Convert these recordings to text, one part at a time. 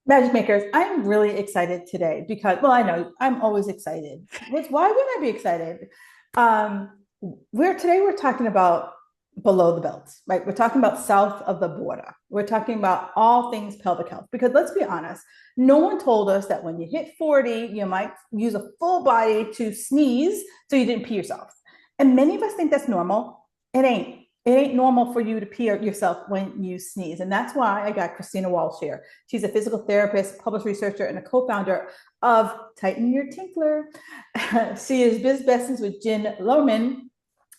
Magic Makers, I'm really excited today because, well, I know I'm always excited. Why would I be excited? Um, we're talking about below the belt, right? We're talking about south of the border. We're talking about all things pelvic health because let's be honest, no one told us that when you hit 40, you might use a full body to sneeze so you didn't pee yourself. And many of us think that's normal. It ain't. It ain't normal for you to pee yourself when you sneeze. And that's why I got Christina Walsh here. She's a physical therapist, published researcher, and a co-founder of Tighten Your Tinkler. She is biz besties with Jen Lohman,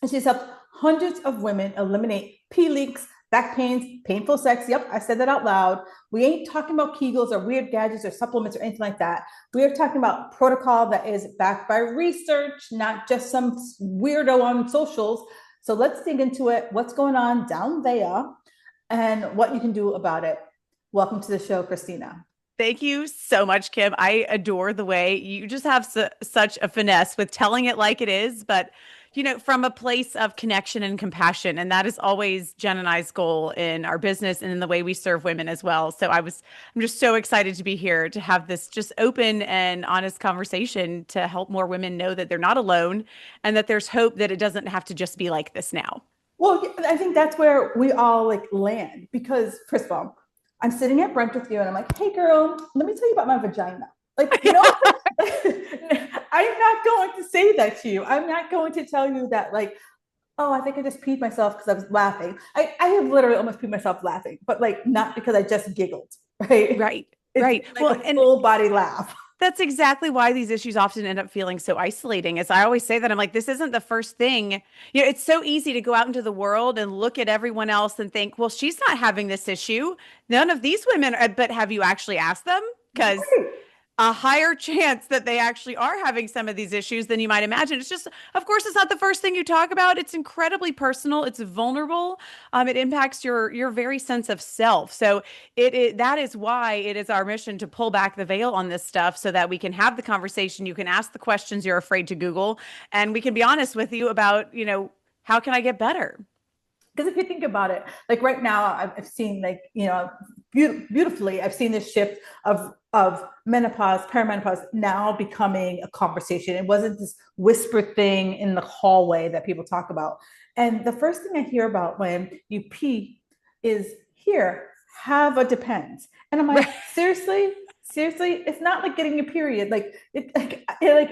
and she's helped hundreds of women eliminate pee leaks, back pains, painful sex. Yep, I said that out loud. We ain't talking about Kegels or weird gadgets or supplements or anything like that. We are talking about protocol that is backed by research, not just some weirdo on socials. So let's dig into it. What's going on down there and what you can do about it. Welcome to the show, Christina. Thank you so much, Kim. I adore the way you just have such a finesse with telling it like it is, but from a place of connection and compassion. And that is always Jen and I's goal in our business and in the way we serve women as well. I'm just so excited to be here to have this just open and honest conversation to help more women know that they're not alone and that there's hope that it doesn't have to just be like this now. Well, I think that's where we all like land because, first of all, I'm sitting at brunch with you and I'm like, hey, girl, let me tell you about my vagina. Like, I'm not going to say that to you. I'm not going to tell you that, like, oh, I think I just peed myself because I was laughing. I have literally almost peed myself laughing, but like, not because I just giggled, right? Right. It's Right. like Well, a and full body laugh. that's exactly why these issues often end up feeling so isolating. As I always say that I'm like, this isn't the first thing. It's so easy to go out into the world and look at everyone else and think, well, she's not having this issue. None of these women are, but have you actually asked them? Because Right. a higher chance that they actually are having some of these issues than you might imagine. It's just, of course, it's not the first thing you talk about. It's incredibly personal. It's vulnerable. It impacts your very sense of self. So that is why it is our mission to pull back the veil on this stuff so that we can have the conversation. You can ask the questions you're afraid to Google, and we can be honest with you about, how can I get better? Because if you think about it, like right now, I've seen like beautifully, I've seen this shift of menopause, perimenopause now becoming a conversation. It wasn't this whisper thing in the hallway that people talk about. And the first thing I hear about when you pee is here, have a depends. And I'm like, seriously, seriously, it's not like getting a period. Like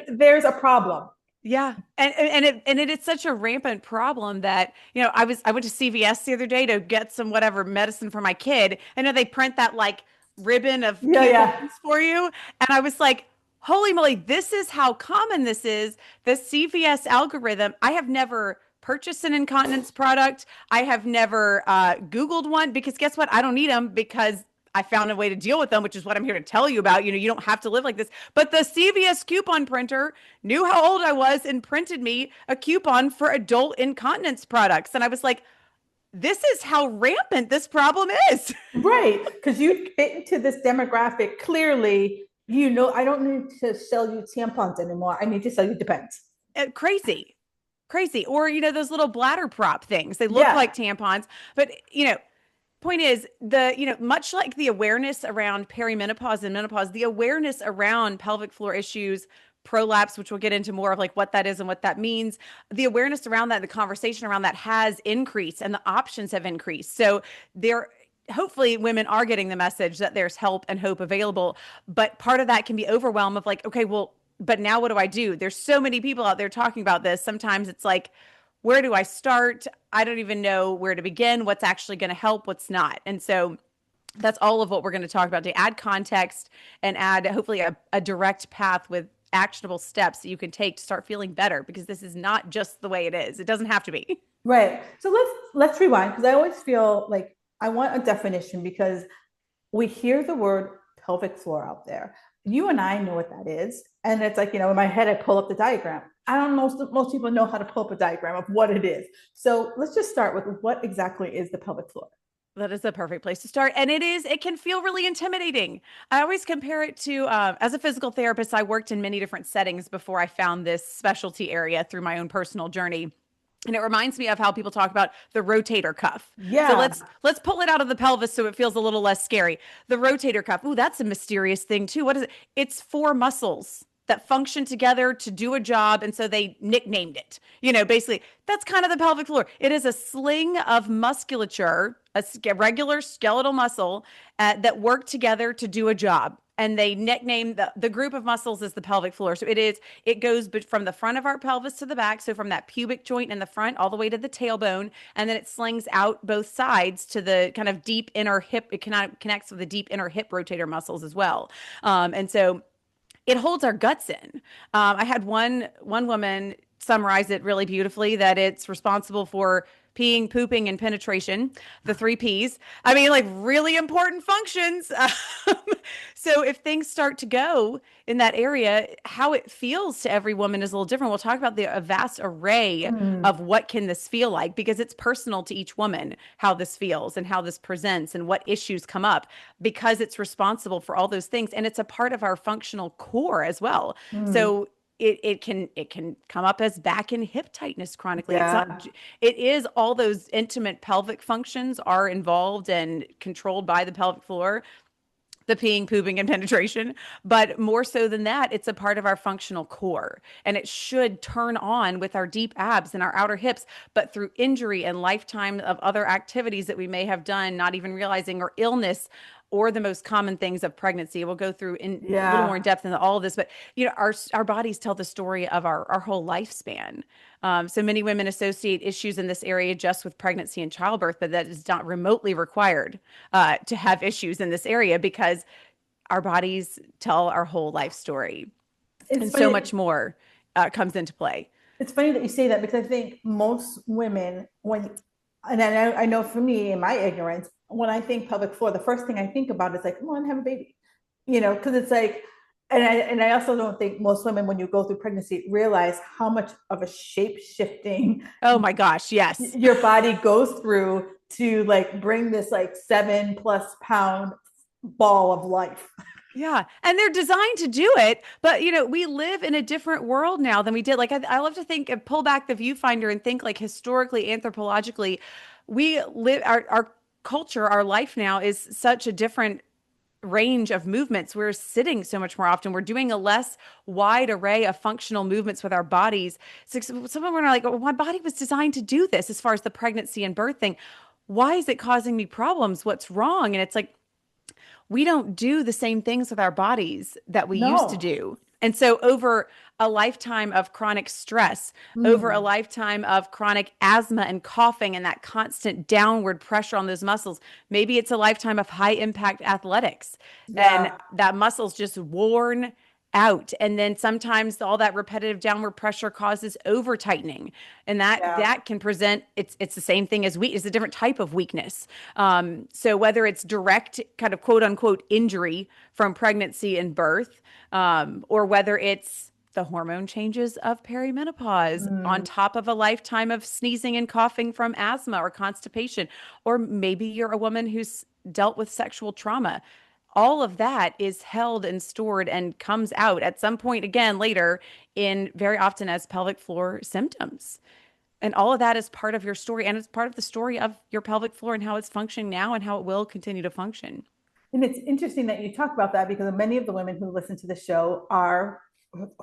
there's a problem. Yeah. And it is such a rampant problem that, I went to CVS the other day to get some whatever medicine for my kid. I know they print that like ribbon of Yeah, yeah. tampons for you. And I was like, holy moly, this is how common this is. The CVS algorithm. I have never purchased an incontinence product. I have never Googled one because guess what? I don't need them because I found a way to deal with them, which is what I'm here to tell you about. You don't have to live like this. But the CVS coupon printer knew how old I was and printed me a coupon for adult incontinence products. And I was like, this is how rampant this problem is. Right. Because you fit into this demographic. Clearly, I don't need to sell you tampons anymore. I need to sell you Depends. Crazy, crazy. Or, those little bladder prop things. They look Yeah. like tampons, but, point is much like the awareness around perimenopause and menopause, the awareness around pelvic floor issues, prolapse, which we'll get into more of like what that is and what that means, the awareness around that, the conversation around that has increased and the options have increased. So there hopefully women are getting the message that there's help and hope available, but part of that can be overwhelm of like, okay, well, but now what do I do? There's so many people out there talking about this. Sometimes it's like, where do I start? I don't even know where to begin, what's actually going to help, what's not. And so that's all of what we're going to talk about to add context and add hopefully a direct path with actionable steps that you can take to start feeling better because this is not just the way it is. It doesn't have to be. Right. So let's rewind because I always feel like I want a definition because we hear the word pelvic floor out there. You and I know what that is. And it's like, in my head, I pull up the diagram. I don't know, most people know how to pull up a diagram of what it is. So let's just start with what exactly is the pelvic floor? That is the perfect place to start. And it can feel really intimidating. I always compare it to, as a physical therapist, I worked in many different settings before I found this specialty area through my own personal journey. And it reminds me of how people talk about the rotator cuff. So Yeah. let's pull it out of the pelvis so it feels a little less scary. The rotator cuff. Ooh, that's a mysterious thing too. What is it? It's four muscles that function together to do a job, and so they nicknamed it. Basically, that's kind of the pelvic floor. It is a sling of musculature, a regular skeletal muscle that work together to do a job. And they nickname the group of muscles as the pelvic floor. So it goes from the front of our pelvis to the back. So from that pubic joint in the front all the way to the tailbone. And then it slings out both sides to the kind of deep inner hip. It connects with the deep inner hip rotator muscles as well. And so it holds our guts in. I had one woman summarize it really beautifully, that it's responsible for peeing, pooping, and penetration, the three P's. I mean, like, really important functions. So if things start to go in that area, how it feels to every woman is a little different. We'll talk about a vast array Mm. of what can this feel like, because it's personal to each woman, how this feels and how this presents and what issues come up, because it's responsible for all those things. And it's a part of our functional core as well. Mm. So it can come up as back and hip tightness chronically. It's Yeah. not, it is all those intimate pelvic functions are involved and controlled by the pelvic floor, the peeing, pooping, and penetration. But more so than that, it's a part of our functional core. And it should turn on with our deep abs and our outer hips, but through injury and lifetime of other activities that we may have done, not even realizing, or illness, or the most common things of pregnancy. We'll go through in a little more in Yeah. depth into all of this, but our bodies tell the story of our whole lifespan. So many women associate issues in this area just with pregnancy and childbirth, but that is not remotely required to have issues in this area, because our bodies tell our whole life story, It's and so funny. much more comes into play. It's funny that you say that because I think most women, and I know for me, in my ignorance, when I think pelvic floor, the first thing I think about is like, come on, have a baby, because it's like, and I also don't think most women, when you go through pregnancy, realize how much of a shape shifting Oh my gosh, yes. your body goes through to like bring this like 7+ pound ball of life. Yeah. And they're designed to do it. But, we live in a different world now than we did. Like, I love to think and pull back the viewfinder and think, like, historically, anthropologically, we live, our culture, our life now is such a different range of movements. We're sitting so much more often. We're doing a less wide array of functional movements with our bodies. So some of them are like, oh, my body was designed to do this as far as the pregnancy and birth thing. Why is it causing me problems? What's wrong? And it's like, we don't do the same things with our bodies that we used to No. do. And so, over a lifetime of chronic stress, over a Mm. lifetime of chronic asthma and coughing and that constant downward pressure on those muscles, maybe it's a lifetime of high impact athletics, and Yeah. that muscle's just worn out. And then sometimes all that repetitive downward pressure causes over tightening, and that Yeah. that can present, it's the same thing as weak, it's a different type of weakness. So whether it's direct kind of quote unquote injury from pregnancy and birth, or whether it's the hormone changes of perimenopause on Mm. top of a lifetime of sneezing and coughing from asthma or constipation, or maybe you're a woman who's dealt with sexual trauma. All of that is held and stored and comes out at some point again later, in very often as pelvic floor symptoms. And all of that is part of your story, and it's part of the story of your pelvic floor and how it's functioning now and how it will continue to function. And it's interesting that you talk about that because many of the women who listen to the show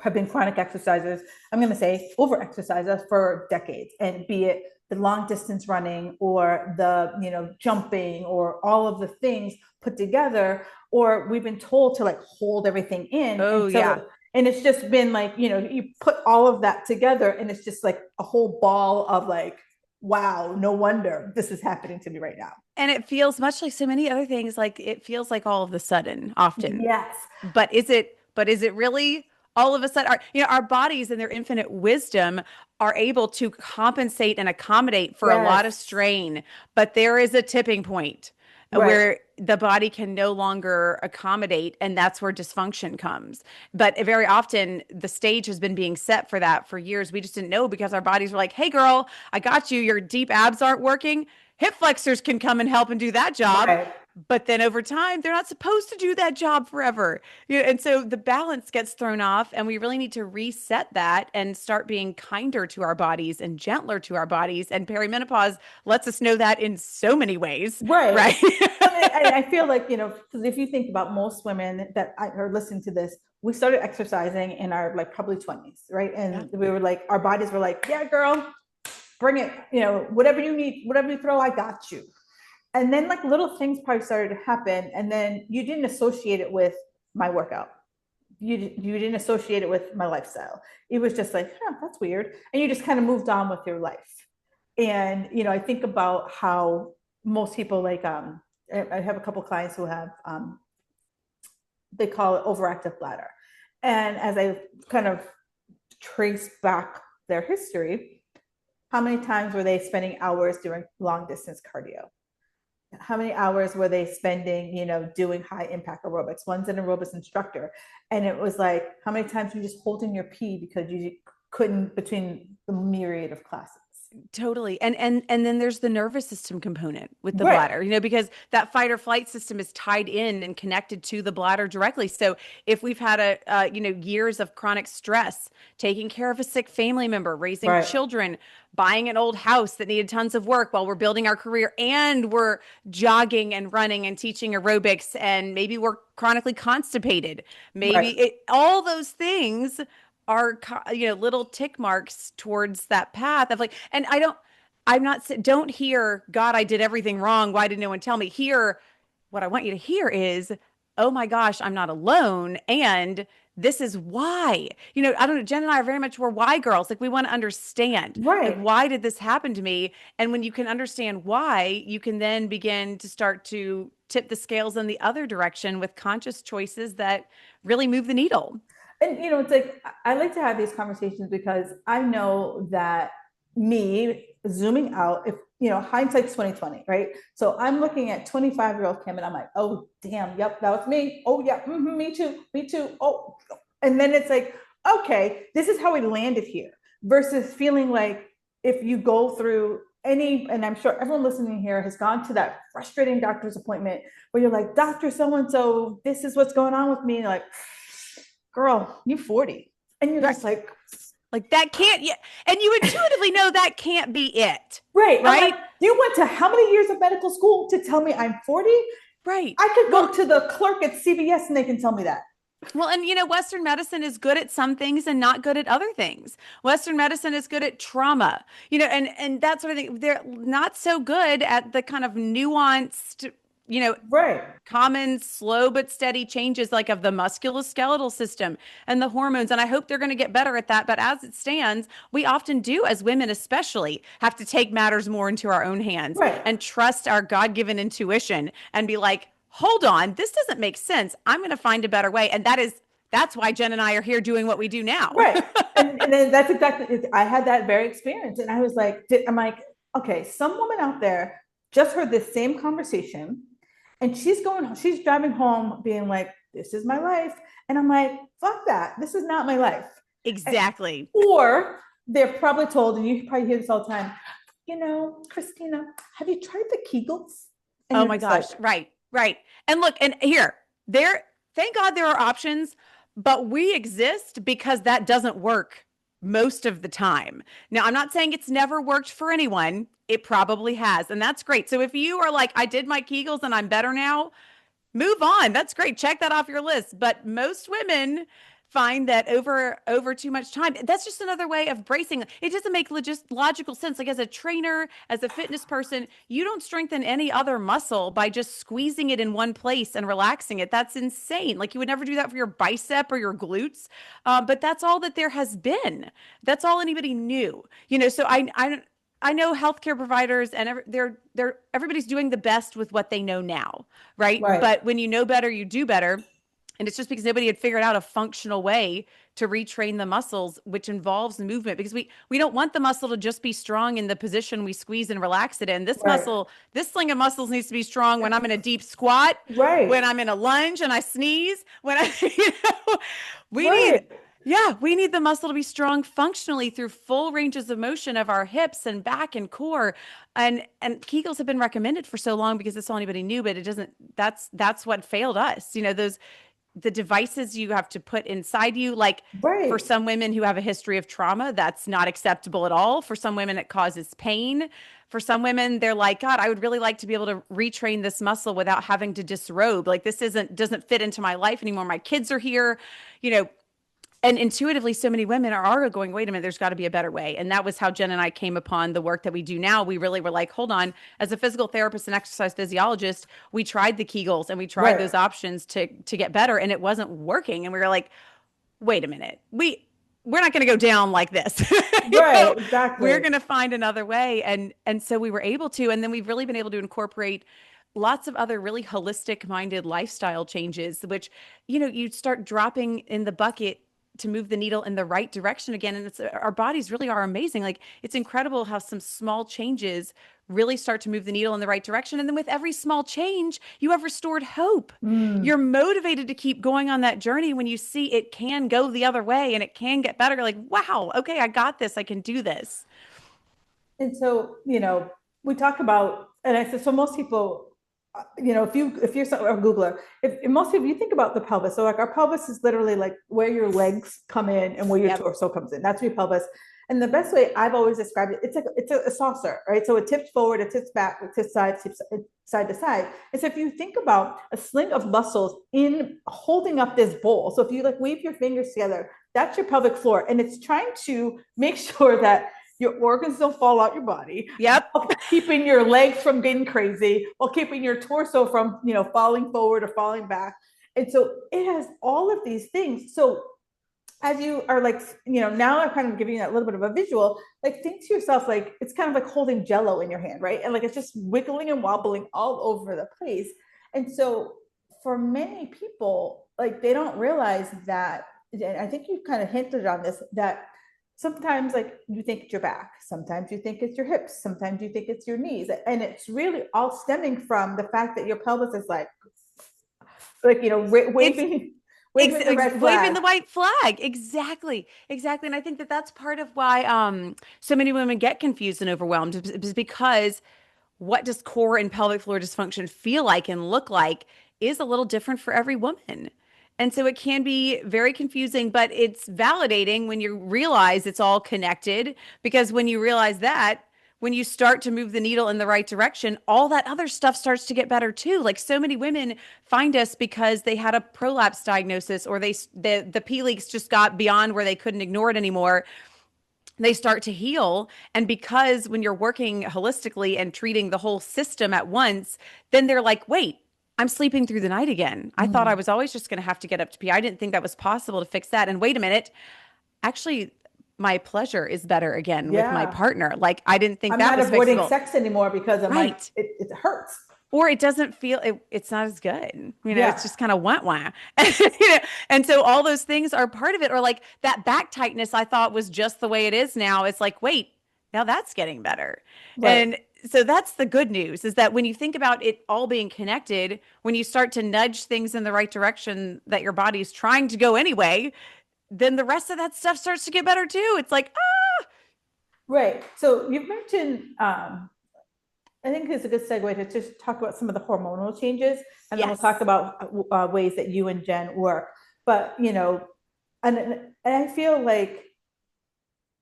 have been chronic exercisers. I'm going to say over exercisers for decades, and be it the long distance running or the jumping or all of the things put together, or we've been told to like hold everything in, Oh, and yeah. so it's just been like you put all of that together, and it's just like a whole ball of like, wow, no wonder this is happening to me right now. And it feels much like so many other things, like it feels like all of a sudden often. Yes. But is it really all of a sudden? Our bodies in their infinite wisdom are able to compensate and accommodate for a lot of Yes. strain, but there is a tipping point Right. where the body can no longer accommodate, and that's where dysfunction comes. But very often the stage has been being set for that for years. We just didn't know, because our bodies were like, hey girl, I got you, your deep abs aren't working, hip flexors can come and help and do that job. Right. But then over time, they're not supposed to do that job forever. And so the balance gets thrown off, and we really need to reset that and start being kinder to our bodies and gentler to our bodies. And perimenopause lets us know that in so many ways, Right. right? I feel like, because if you think about most women that are listening to this, we started exercising in our like probably 20s, right? Yeah. And we were like, our bodies were like, yeah, girl, bring it, whatever you need, whatever you throw, I got you. And then like little things probably started to happen. And then you didn't associate it with my workout. You didn't associate it with my lifestyle. It was just like, that's weird. And you just kind of moved on with your life. And, I think about how most people like, I have a couple of clients who have, they call it overactive bladder. And as I kind of trace back their history, how many times were they spending hours doing long distance cardio? How many hours were they spending, doing high impact aerobics? One's an aerobics instructor. And it was like, how many times were you just holding your pee because you couldn't between the myriad of classes? Totally. And then there's the nervous system component with the Right. bladder, because that fight or flight system is tied in and connected to the bladder directly. So if we've had years of chronic stress, taking care of a sick family member, raising Right. children, buying an old house that needed tons of work while we're building our career, and we're jogging and running and teaching aerobics, and maybe we're chronically constipated, Right. all those things are little tick marks towards that path of like. And I'm not don't hear, God, I did everything wrong, why did no one tell me? Here, what I want you to hear is, oh my gosh, I'm not alone, and this is why. I don't know, Jen and I are very much, we're why girls. Like, we want to understand, like, Right. why did this happen to me? And when you can understand why, you can then begin to start to tip the scales in the other direction with conscious choices that really move the needle. And it's like I like to have these conversations because I know that me zooming out, if hindsight's 2020, right? So I'm looking at 25-year-old Kim and I'm like, oh damn, yep, that was me. Oh yeah, me too, me too. Oh, and then it's like, okay, this is how we landed here, versus feeling like if you go through any, and I'm sure everyone listening here has gone to that frustrating doctor's appointment where you're like, Doctor so and so, this is what's going on with me. And you're like, girl, you're 40. And you're Right. just like that can't, yeah. And you intuitively know that can't be it. right. I'm Right. like, you went to how many years of medical school to tell me I'm 40? Right. I could go Well, to the clerk at CVS and they can tell me that. well, and Western medicine is good at some things and not good at other things. Western medicine is good at trauma, and that sort of thing. They're not so good at the kind of nuanced, you know, Right. common slow but steady changes, like of the musculoskeletal system and the hormones. And I hope they're going to get better at that. But as it stands, we often do, as women especially, have to take matters more into our own hands Right. and trust our God-given intuition and be like, hold on, this doesn't make sense, I'm going to find a better way. And that's why Jen and I are here doing what we do now. Right. And then that's exactly it. I had that very experience. And I was like, I'm like, okay, some woman out there just heard this same conversation and she's driving home being like, this is my life. And I'm like, fuck that. This is not my life. Exactly. Or they're probably told, and you probably hear this all the time, Christina, have you tried the Kegels? And Oh you're my just gosh. Right. Right. And look, and here, thank God there are options, but we exist because that doesn't work most of the time. Now, I'm not saying it's never worked for anyone. It probably has. And that's great. So if you are like, I did my Kegels and I'm better now, move on. That's great. Check that off your list. But most women find that over too much time, that's just another way of bracing. It doesn't make logical sense. Like, as a trainer, as a fitness person, you don't strengthen any other muscle by just squeezing it in one place and relaxing it. That's insane. Like, you would never do that for your bicep or your glutes. But that's all that there has been. That's all anybody knew. So I know healthcare providers and everybody's doing the best with what they know now, right? right. But when you know better, you do better. And it's just because nobody had figured out a functional way to retrain the muscles, which involves movement, because we don't want the muscle to just be strong in the position we squeeze and relax it in. Right. This sling of muscles needs to be strong when I'm in a deep squat, Right. when I'm in a lunge and I sneeze, when I, we need, Right. Yeah, we need the muscle to be strong functionally through full ranges of motion of our hips and back and core. And Kegels have been recommended for so long because that's all anybody knew, but it doesn't that's what failed us. Those the devices you have to put inside you, like for Right. some women who have a history of trauma, that's not acceptable at all. For some women, it causes pain. For some women, they're like, God, I would really like to be able to retrain this muscle without having to disrobe. Like this isn't doesn't fit into my life anymore. My kids are here, you know, and intuitively so many women are going, wait a minute, there's got to be a better way. And that was how Jen and I came upon the work that we do now. We really were like, hold on, as a physical therapist and exercise physiologist, we tried the Kegels and we tried Right. those options to get better, and it wasn't working. And we were like, wait a minute, we're not going to go down like this. you Right. know we're Exactly. going to find another way. And so we were able to, and then we've really been able to incorporate lots of other really holistic minded lifestyle changes, which you start dropping in the bucket to move the needle in the right direction again. And it's our bodies really are amazing. Like it's incredible how some small changes really start to move the needle in the right direction. And then with every small change, you have restored hope. Mm. You're motivated to keep going on that journey when you see it can go the other way and it can get better. You're like, wow, okay, I got this. I can do this. And so, we talk about, and I said, so most people, if you're a Googler, if most people, you think about the pelvis. So like our pelvis is literally like where your legs come in and where your Yep. torso comes in. That's your pelvis. And the best way I've always described it, it's a saucer, right? So it tips forward, it tips back, it tips side to side. And so if you think about a sling of muscles in holding up this bowl, so if you like weave your fingers together, that's your pelvic floor, and it's trying to make sure that your organs don't fall out your body, Yep. while keeping your legs from getting crazy, while keeping your torso from, falling forward or falling back. And so it has all of these things. So as you are like, now I'm kind of giving you that little bit of a visual, like think to yourself, like it's kind of like holding jello in your hand, right? And like it's just wiggling and wobbling all over the place. And so for many people, like they don't realize that, and I think you kind of hinted on this, that sometimes like you think it's your back, sometimes you think it's your hips, sometimes you think it's your knees, and it's really all stemming from the fact that your pelvis is like It's waving waving the red waving flag. the white flag. Exactly. Exactly. And I think that that's part of why so many women get confused and overwhelmed is because what does core and pelvic floor dysfunction feel like and look like is a little different for every woman. And so it can be very confusing, but it's validating when you realize it's all connected, because when you realize that, when you start to move the needle in the right direction, all that other stuff starts to get better too. Like so many women find us because they had a prolapse diagnosis, or the P leaks just got beyond where they couldn't ignore it anymore. They start to heal. And because when you're working holistically and treating the whole system at once, then they're like, wait, I'm sleeping through the night again. I thought I Mm. was always just going to have to get up to pee. I didn't think that was possible to fix that. And wait a minute, actually, my pleasure is better again with my Yeah. partner. Like I didn't think I'm that not was avoiding fixable. sex anymore because I'm like, Right. it hurts. Or it doesn't feel it's not as good. It's Yeah. just kind of wah. And so all those things are part of it. Or like that back tightness I thought was just the way it is now. It's like, wait, now that's getting better. Right. And so that's the good news, is that when you think about it all being connected, when you start to nudge things in the right direction that your body's trying to go anyway, then the rest of that stuff starts to get better too. It's like, Right. So you've mentioned, I think it's a good segue to just talk about some of the hormonal changes, and then we'll talk yes. about ways that you and Jen work. But, and I feel like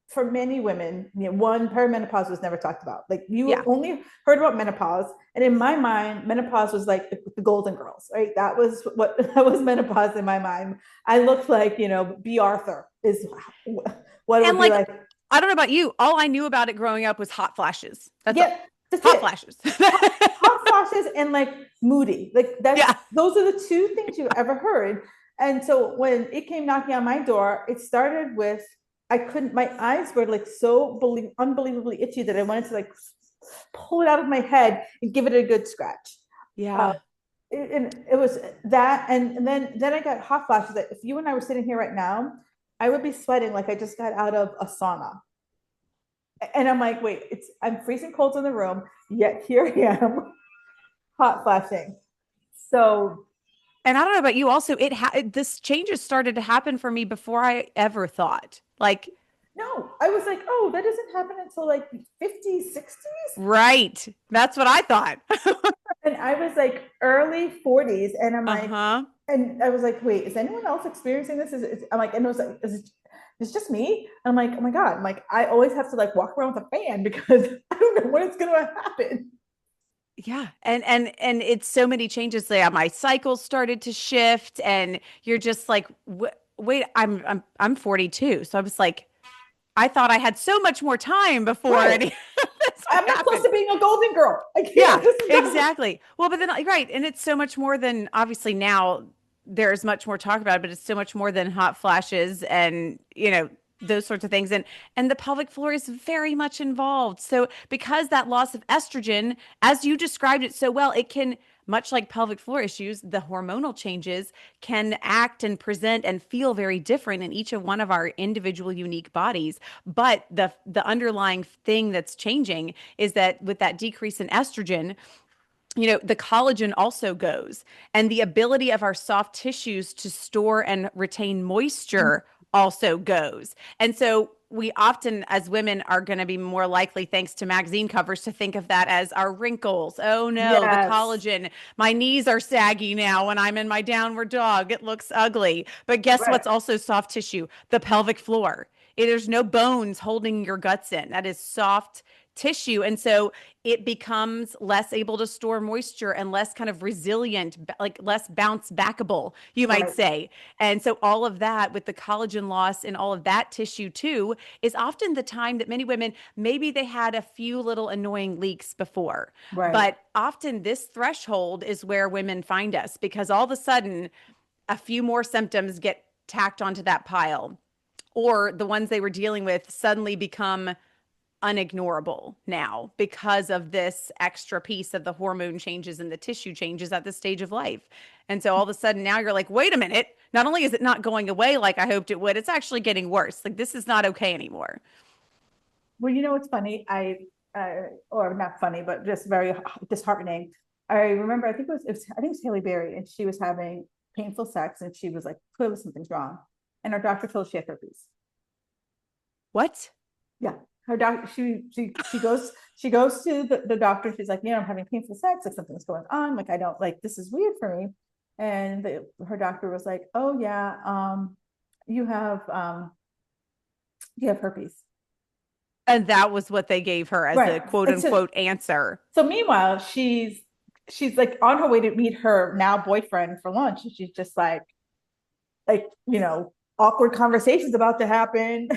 for many women, one, perimenopause was never talked about. Like you Yeah. only heard about menopause, and in my mind, menopause was like the Golden Girls, right? That was what that was menopause in my mind. I looked like B. Arthur is what it And would be like, like. I don't know about you. All I knew about it growing up was hot flashes. That's all. Yeah, that's Hot it. flashes. Hot flashes and like moody. Like Yeah. those are the two things you ever heard. And so when it came knocking on my door, it started with I couldn't. My eyes were like so unbelievably itchy that I wanted to like pull it out of my head and give it a good scratch. Uh, Yeah. and it was that, and then I got hot flashes. That if you and I were sitting here right now, I would be sweating like I just got out of a sauna. And I'm like, wait, I'm freezing cold in the room, yet here I am, hot flashing. So And I don't know about you also, this changes started to happen for me before I ever thought. Like, No, I was like, oh, that doesn't happen until like 50s, 60s. right. That's what I thought. And I was like early 40s. And I'm like, Uh-huh. and I was like, wait, is anyone else experiencing this? I'm like, and it was like, it's just me. And I'm like, oh my God. I'm like, I always have to like walk around with a fan because I don't know when it's going to happen. Yeah. And it's so many changes there. My cycles started to shift and you're just like, wait, I'm 42. So I was like, I thought I had so much more time before Right. any of this would I'm not close happen. to being a golden girl. I Yeah, can't. This is not. exactly. Well, but then, right. And it's so much more than obviously now there's much more talk about it, but it's so much more than hot flashes and, those sorts of things. And the pelvic floor is very much involved. So because that loss of estrogen, as you described it so well, it can, much like pelvic floor issues, the hormonal changes can act and present and feel very different in each of one of our individual unique bodies. But the underlying thing that's changing is that with that decrease in estrogen, the collagen also goes, and the ability of our soft tissues to store and retain moisture also goes. And so we often, as women, are going to be more likely, thanks to magazine covers, to think of that as our wrinkles. Oh no, the Yes. collagen. My knees are saggy now when I'm in my downward dog. It looks ugly. But guess Right. what's also soft tissue? The pelvic floor. There's no bones holding your guts in. That is soft tissue. And so it becomes less able to store moisture and less kind of resilient, like less bounce backable, you might Right. say. And so all of that with the collagen loss and all of that tissue too is often the time that many women, maybe they had a few little annoying leaks before, Right. but often this threshold is where women find us because all of a sudden a few more symptoms get tacked onto that pile, or the ones they were dealing with suddenly become unignorable now because of this extra piece of the hormone changes and the tissue changes at this stage of life. And so all of a sudden now you're like, wait a minute, not only is it not going away like I hoped it would, it's actually getting worse. Like this is not okay anymore. Well, you know what's funny? Or not funny, but just very disheartening. I remember, I think it was Haley Berry, and she was having painful sex, and she was like, clearly something's wrong, and her doctor told her she had herpes. What? Yeah, her doctor. She goes to the doctor. She's like, I'm having painful sex. Like something's going on. Like I don't like this is weird for me. And her doctor was like, oh yeah, you have um, you have herpes. And that was what they gave her as the Right. quote And so unquote answer. So meanwhile, she's like on her way to meet her now boyfriend for lunch, and she's just like awkward conversations about to happen,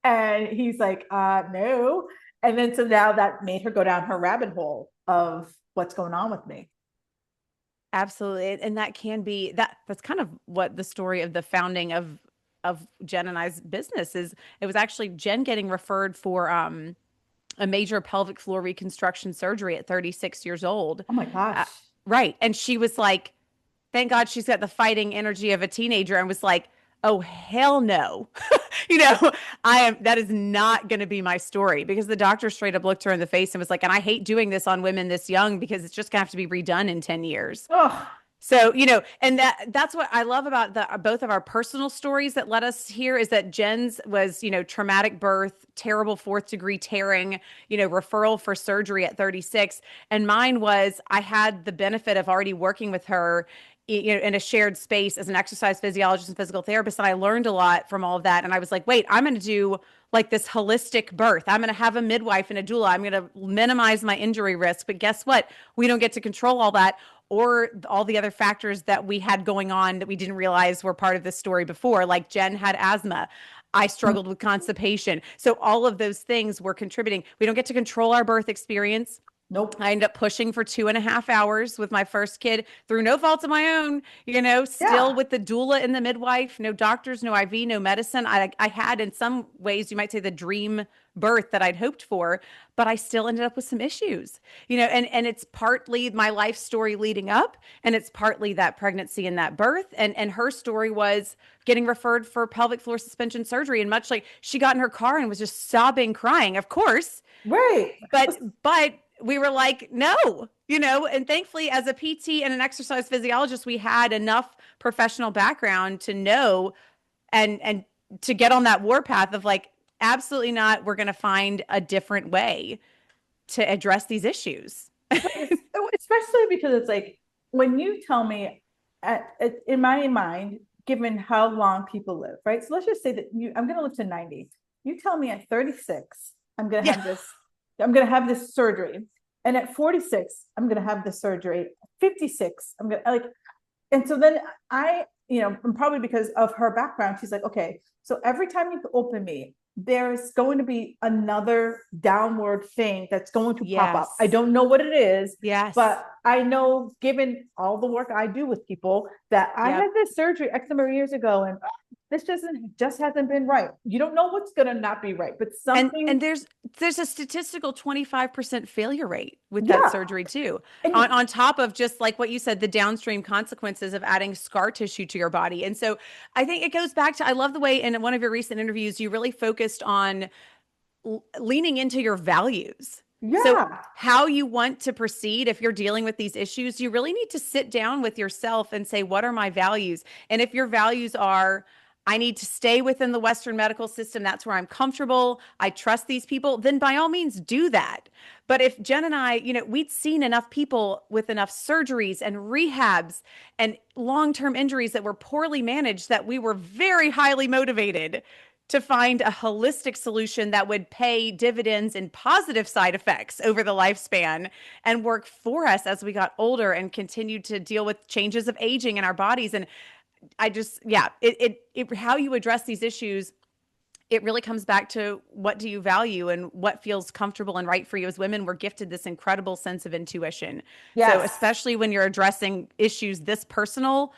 and he's like, no, and then so now that made her go down her rabbit hole of what's going on with me. Absolutely. And that can be that's kind of what the story of the founding of Jen and I's business is. It was actually Jen getting referred for a major pelvic floor reconstruction surgery at 36 years old. Oh my gosh. Uh, right. And she was like, thank God she's got the fighting energy of a teenager and was like, oh, hell no. That is not going to be my story because the doctor straight up looked her in the face and was like, and I hate doing this on women this young because it's just going to have to be redone in 10 years. Oh, So, and that's what I love about the both of our personal stories that led us here is that Jen's was, traumatic birth, terrible fourth degree tearing, referral for surgery at 36. And mine was I had the benefit of already working with her in a shared space as an exercise physiologist and physical therapist. And I learned a lot from all of that. And I was like, wait, I'm going to do like this holistic birth. I'm going to have a midwife and a doula. I'm going to minimize my injury risk. But guess what? We don't get to control all that or all the other factors that we had going on that we didn't realize were part of this story before. Like Jen had asthma. I struggled with constipation. So all of those things were contributing. We don't get to control our birth experience. nope. I ended up pushing for 2.5 hours with my first kid through no fault of my own, still Yeah. with the doula and the midwife, no doctors, no IV, no medicine. I had, in some ways, you might say the dream birth that I'd hoped for, but I still ended up with some issues, and it's partly my life story leading up, and it's partly that pregnancy and that birth. And her story was getting referred for pelvic floor suspension surgery. And much like she got in her car and was just sobbing, crying, of course, Right. but we were like, no, and thankfully as a PT and an exercise physiologist, we had enough professional background to know and to get on that warpath of like, absolutely not. We're going to find a different way to address these issues. Especially because it's like when you tell me in my mind, given how long people live, right? So let's just say that I'm going to live to 90. You tell me at 36, Yeah. I'm going to have this surgery. And at 46, I'm going to have this surgery. At 56, I'm going to like, and so then and probably because of her background, she's like, okay, so every time you open me, there's going to be another downward thing that's going to pop up. I Yes. don't know what it is, Yes. but I know, given all the work I do with people, that I Yep. had this surgery X number of years ago, and this just hasn't been right. You don't know what's gonna not be right, but And something, there's a statistical 25% failure rate with that yeah. surgery too. And On top of just like what you said, the downstream consequences of adding scar tissue to your body. And so I think it goes back to, I love the way in one of your recent interviews you really focused on leaning into your values. So, yeah, how you want to proceed if you're dealing with these issues, you really need to sit down with yourself and say, what are my values? And if your values are, I need to stay within the Western medical system, that's where I'm comfortable, I trust these people, then by all means do that. But if Jen and I, we'd seen enough people with enough surgeries and rehabs and long term injuries that were poorly managed that we were very highly motivated to find a holistic solution that would pay dividends and positive side effects over the lifespan and work for us as we got older and continued to deal with changes of aging in our bodies. And I just, yeah, how you address these issues, it really comes back to what do you value and what feels comfortable and right for you. As women, we're gifted this incredible sense of intuition. So yes, especially when you're addressing issues this personal,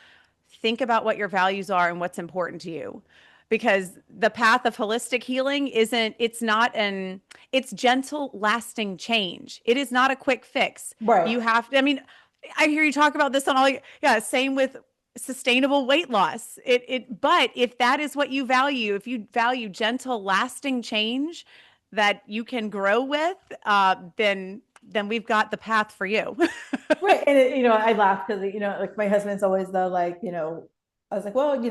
think about what your values are and what's important to you, because the path of holistic healing isn't, it's gentle lasting change. It is not a quick fix. right. You have to, I mean, I hear you talk about this on all, yeah, same with sustainable weight loss. But if that is what you value, if you value gentle lasting change that you can grow with, then we've got the path for you. Right. And I laugh because, like my husband's always the like, I was like, well,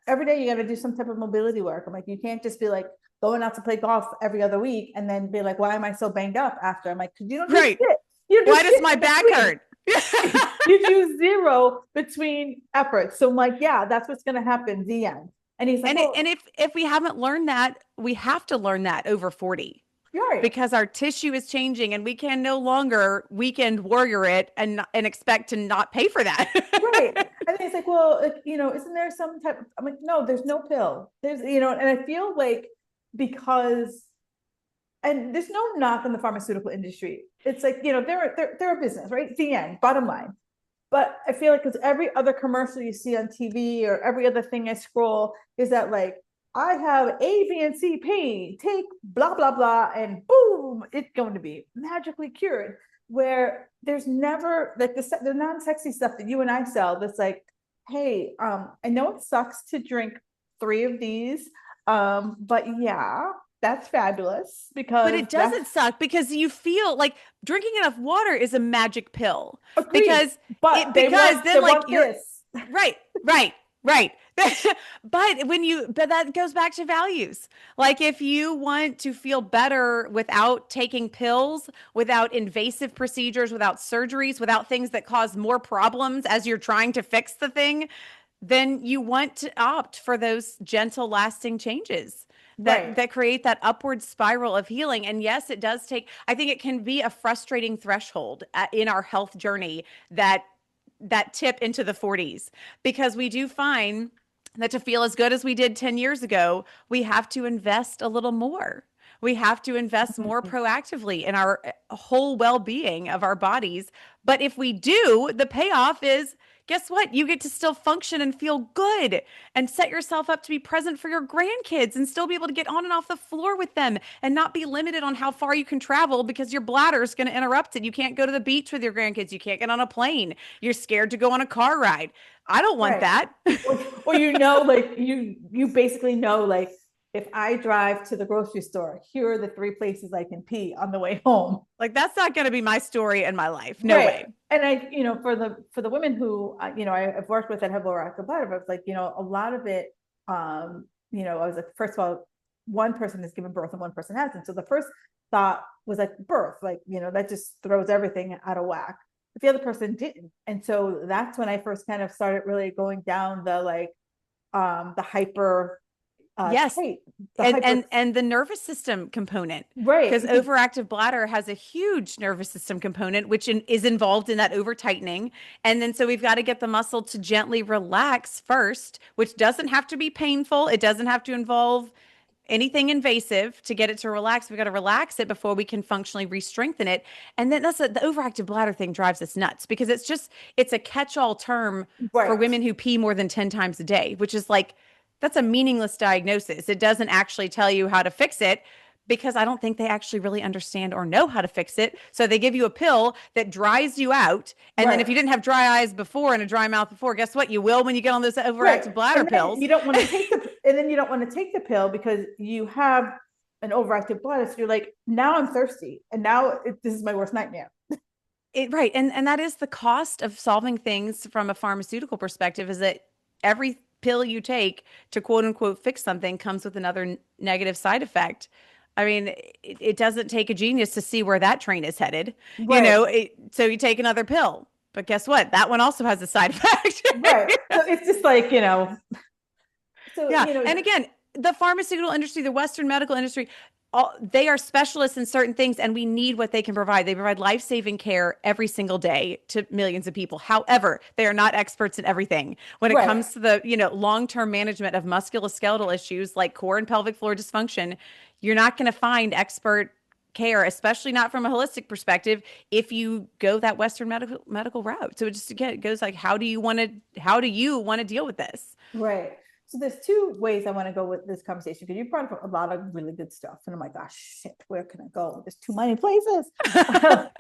every day you got to do some type of mobility work. I'm like, you can't just be like going out to play golf every other week and then be like, why am I so banged up after? I'm like, because you don't do Right. shit. You don't Why do does shit my in back between. hurt? You do zero between efforts. So I'm like, yeah, that's what's going to happen. The end. And he's like, And well, if we haven't learned that, we have to learn that over 40, you're right. because our tissue is changing and we can no longer weekend warrior it and expect to not pay for that. Right. And he's like, well, isn't there some type of, I'm like, no, there's no pill. And I feel like because, and there's no knock on the pharmaceutical industry. It's like, they're a business, right? The end, bottom line. But I feel like because every other commercial you see on TV or every other thing I scroll is that like, I have A, B, and C pain, take blah, blah, blah, and boom, it's going to be magically cured. Where there's never like the non-sexy stuff that you and I sell that's like, hey, I know it sucks to drink 3 of these, but yeah, that's fabulous But because it that's doesn't suck because you feel like drinking enough water is a magic pill, agreed. But because they then like want you're this. right, right, right. But that goes back to values. Like if you want to feel better without taking pills, without invasive procedures, without surgeries, without things that cause more problems as you're trying to fix the thing, then you want to opt for those gentle lasting changes that Right. create that upward spiral of healing. And yes, it does take, I think it can be a frustrating threshold in our health journey, that tip into the 40s, because we do find that to feel as good as we did 10 years ago, we have to invest a little more. We have to invest more proactively in our whole well-being of our bodies. But if we do, the payoff is, guess what? You get to still function and feel good and set yourself up to be present for your grandkids and still be able to get on and off the floor with them and not be limited on how far you can travel because your bladder is going to interrupt it. You can't go to the beach with your grandkids. You can't get on a plane. You're scared to go on a car ride. I don't want Right. that. Or like you basically know like if I drive to the grocery store, here are the three places I can pee on the way home. Like that's not going to be my story in my life. No Right. way. And for the women who, I've worked with that have overactive bladder, but it's like, a lot of it, I was like, first of all, one person has given birth and one person hasn't. So the first thought was like birth, like, that just throws everything out of whack. But the other person didn't. And so that's when I first kind of started really going down the like, the hyper, Yes. tight, the And hyper, the nervous system component, right. because Because, overactive bladder has a huge nervous system component, which is involved in that over tightening. And then so we've got to get the muscle to gently relax first, which doesn't have to be painful. It doesn't have to involve anything invasive to get it to relax. We got to relax it before we can functionally re-strengthen it. And then the overactive bladder thing drives us nuts because it's a catch-all term for right, women who pee more than 10 times a day, which is like, that's a meaningless diagnosis. It doesn't actually tell you how to fix it because I don't think they actually really understand or know how to fix it. So they give you a pill that dries you out. And then if right. you didn't have dry eyes before and a dry mouth before, guess what? You will when you get on those Right. overactive bladder And then pills. you don't want to take the pill because you have an overactive bladder. So you're like, now I'm thirsty. And now this is my worst nightmare. Right. And that is the cost of solving things from a pharmaceutical perspective is that every pill you take to quote unquote fix something comes with another negative side effect. I mean, it doesn't take a genius to see where that train is headed, Right. so you take another pill. But guess what? That one also has a side effect. Right. So it's just like, so, Yeah. And again, the pharmaceutical industry, the Western medical industry, they are specialists in certain things and we need what they can provide. They provide life-saving care every single day to millions of people. However, they are not experts in everything. When it right. comes to the, long-term management of musculoskeletal issues like core and pelvic floor dysfunction, you're not going to find expert care, especially not from a holistic perspective, if you go that Western medical route. So it just again it goes like, how do you want to deal with this? Right. So there's two ways I want to go with this conversation because you brought up a lot of really good stuff. And I'm like, gosh, shit, where can I go? There's too many places. So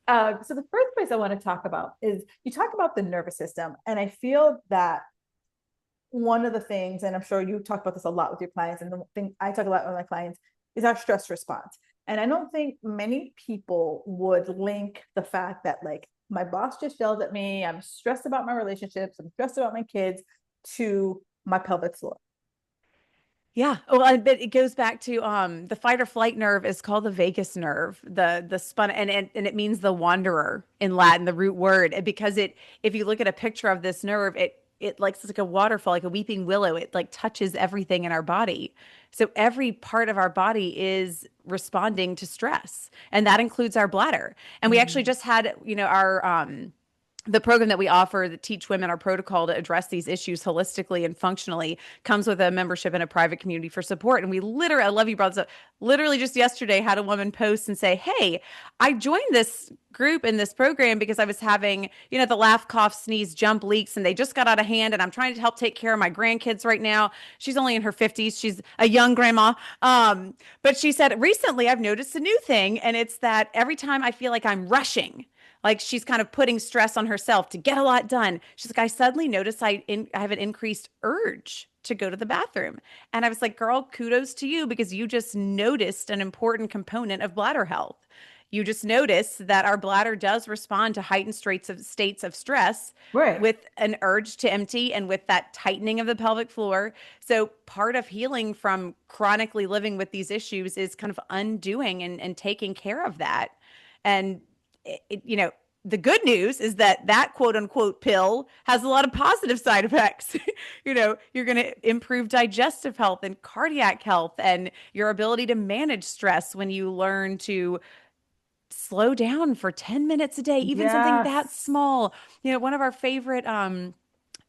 the first place I want to talk about is you talk about the nervous system. And I feel that one of the things, and I'm sure you talk about this a lot with your clients, and the thing I talk a lot with my clients is our stress response. And I don't think many people would link the fact that like my boss just yelled at me, I'm stressed about my relationships, I'm stressed about my kids, to my pelvic floor. Yeah. Well, but it goes back to the fight or flight nerve is called the vagus nerve, the spun and it means the wanderer in Latin, the root word. And because if you look at a picture of this nerve, it's like a waterfall, like a weeping willow. It like touches everything in our body. So every part of our body is responding to stress, and that includes our bladder. And we actually Mm. just had, our the program that we offer that teach women our protocol to address these issues holistically and functionally comes with a membership in a private community for support. And we literally, I love you brought this up, literally just yesterday had a woman post and say, hey, I joined this group in this program because I was having, the laugh, cough, sneeze, jump leaks, and they just got out of hand. And I'm trying to help take care of my grandkids right now. She's only in her 50s. She's a young grandma. But she said, recently I've noticed a new thing. And it's that every time I feel like I'm rushing, like she's kind of putting stress on herself to get a lot done. She's like, I suddenly notice I have an increased urge to go to the bathroom. And I was like, girl, kudos to you because you just noticed an important component of bladder health. You just noticed that our bladder does respond to heightened states of stress Right. with an urge to empty and with that tightening of the pelvic floor. So part of healing from chronically living with these issues is kind of undoing and taking care of that. And the good news is that quote unquote pill has a lot of positive side effects. You're going to improve digestive health and cardiac health and your ability to manage stress when you learn to slow down for 10 minutes a day, even something that Yes. small. One of our favorite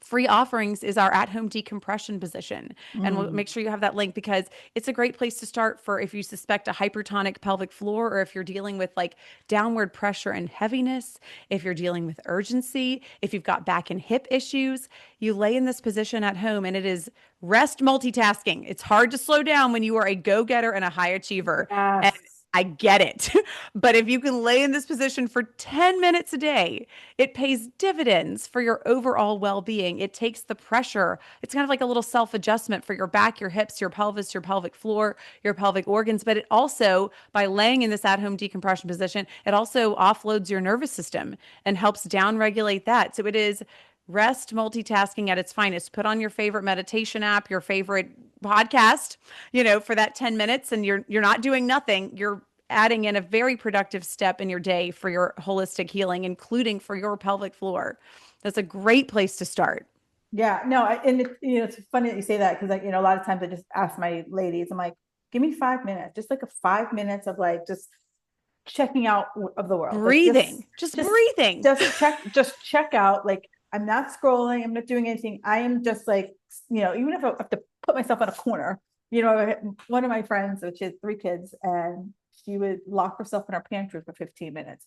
free offerings is our at-home decompression position. And we'll Mm. make sure you have that link because it's a great place to start for if you suspect a hypertonic pelvic floor or if you're dealing with like downward pressure and heaviness, if you're dealing with urgency, if you've got back and hip issues, you lay in this position at home and it is rest multitasking. It's hard to slow down when you are a go-getter and a high achiever. And Yes. I get it. But if you can lay in this position for 10 minutes a day, it pays dividends for your overall well-being. It takes the pressure. It's kind of like a little self-adjustment for your back, your hips, your pelvis, your pelvic floor, your pelvic organs. But it also, by laying in this at-home decompression position, it also offloads your nervous system and helps downregulate that. So it is rest multitasking at its finest. Put on your favorite meditation app, your favorite podcast, for that 10 minutes, and you're not doing nothing. You're adding in a very productive step in your day for your holistic healing, including for your pelvic floor. That's a great place to start. Yeah, no, and it's funny that you say that because like, a lot of times I just ask my ladies, I'm like, give me 5 minutes, just like a 5 minutes of like just checking out of the world, like Breathing, just breathing. just check out. Like I'm not scrolling, I'm not doing anything. I am just like, even if I have to put myself in a corner, one of my friends, which is 3 kids, and she would lock herself in her pantry for 15 minutes.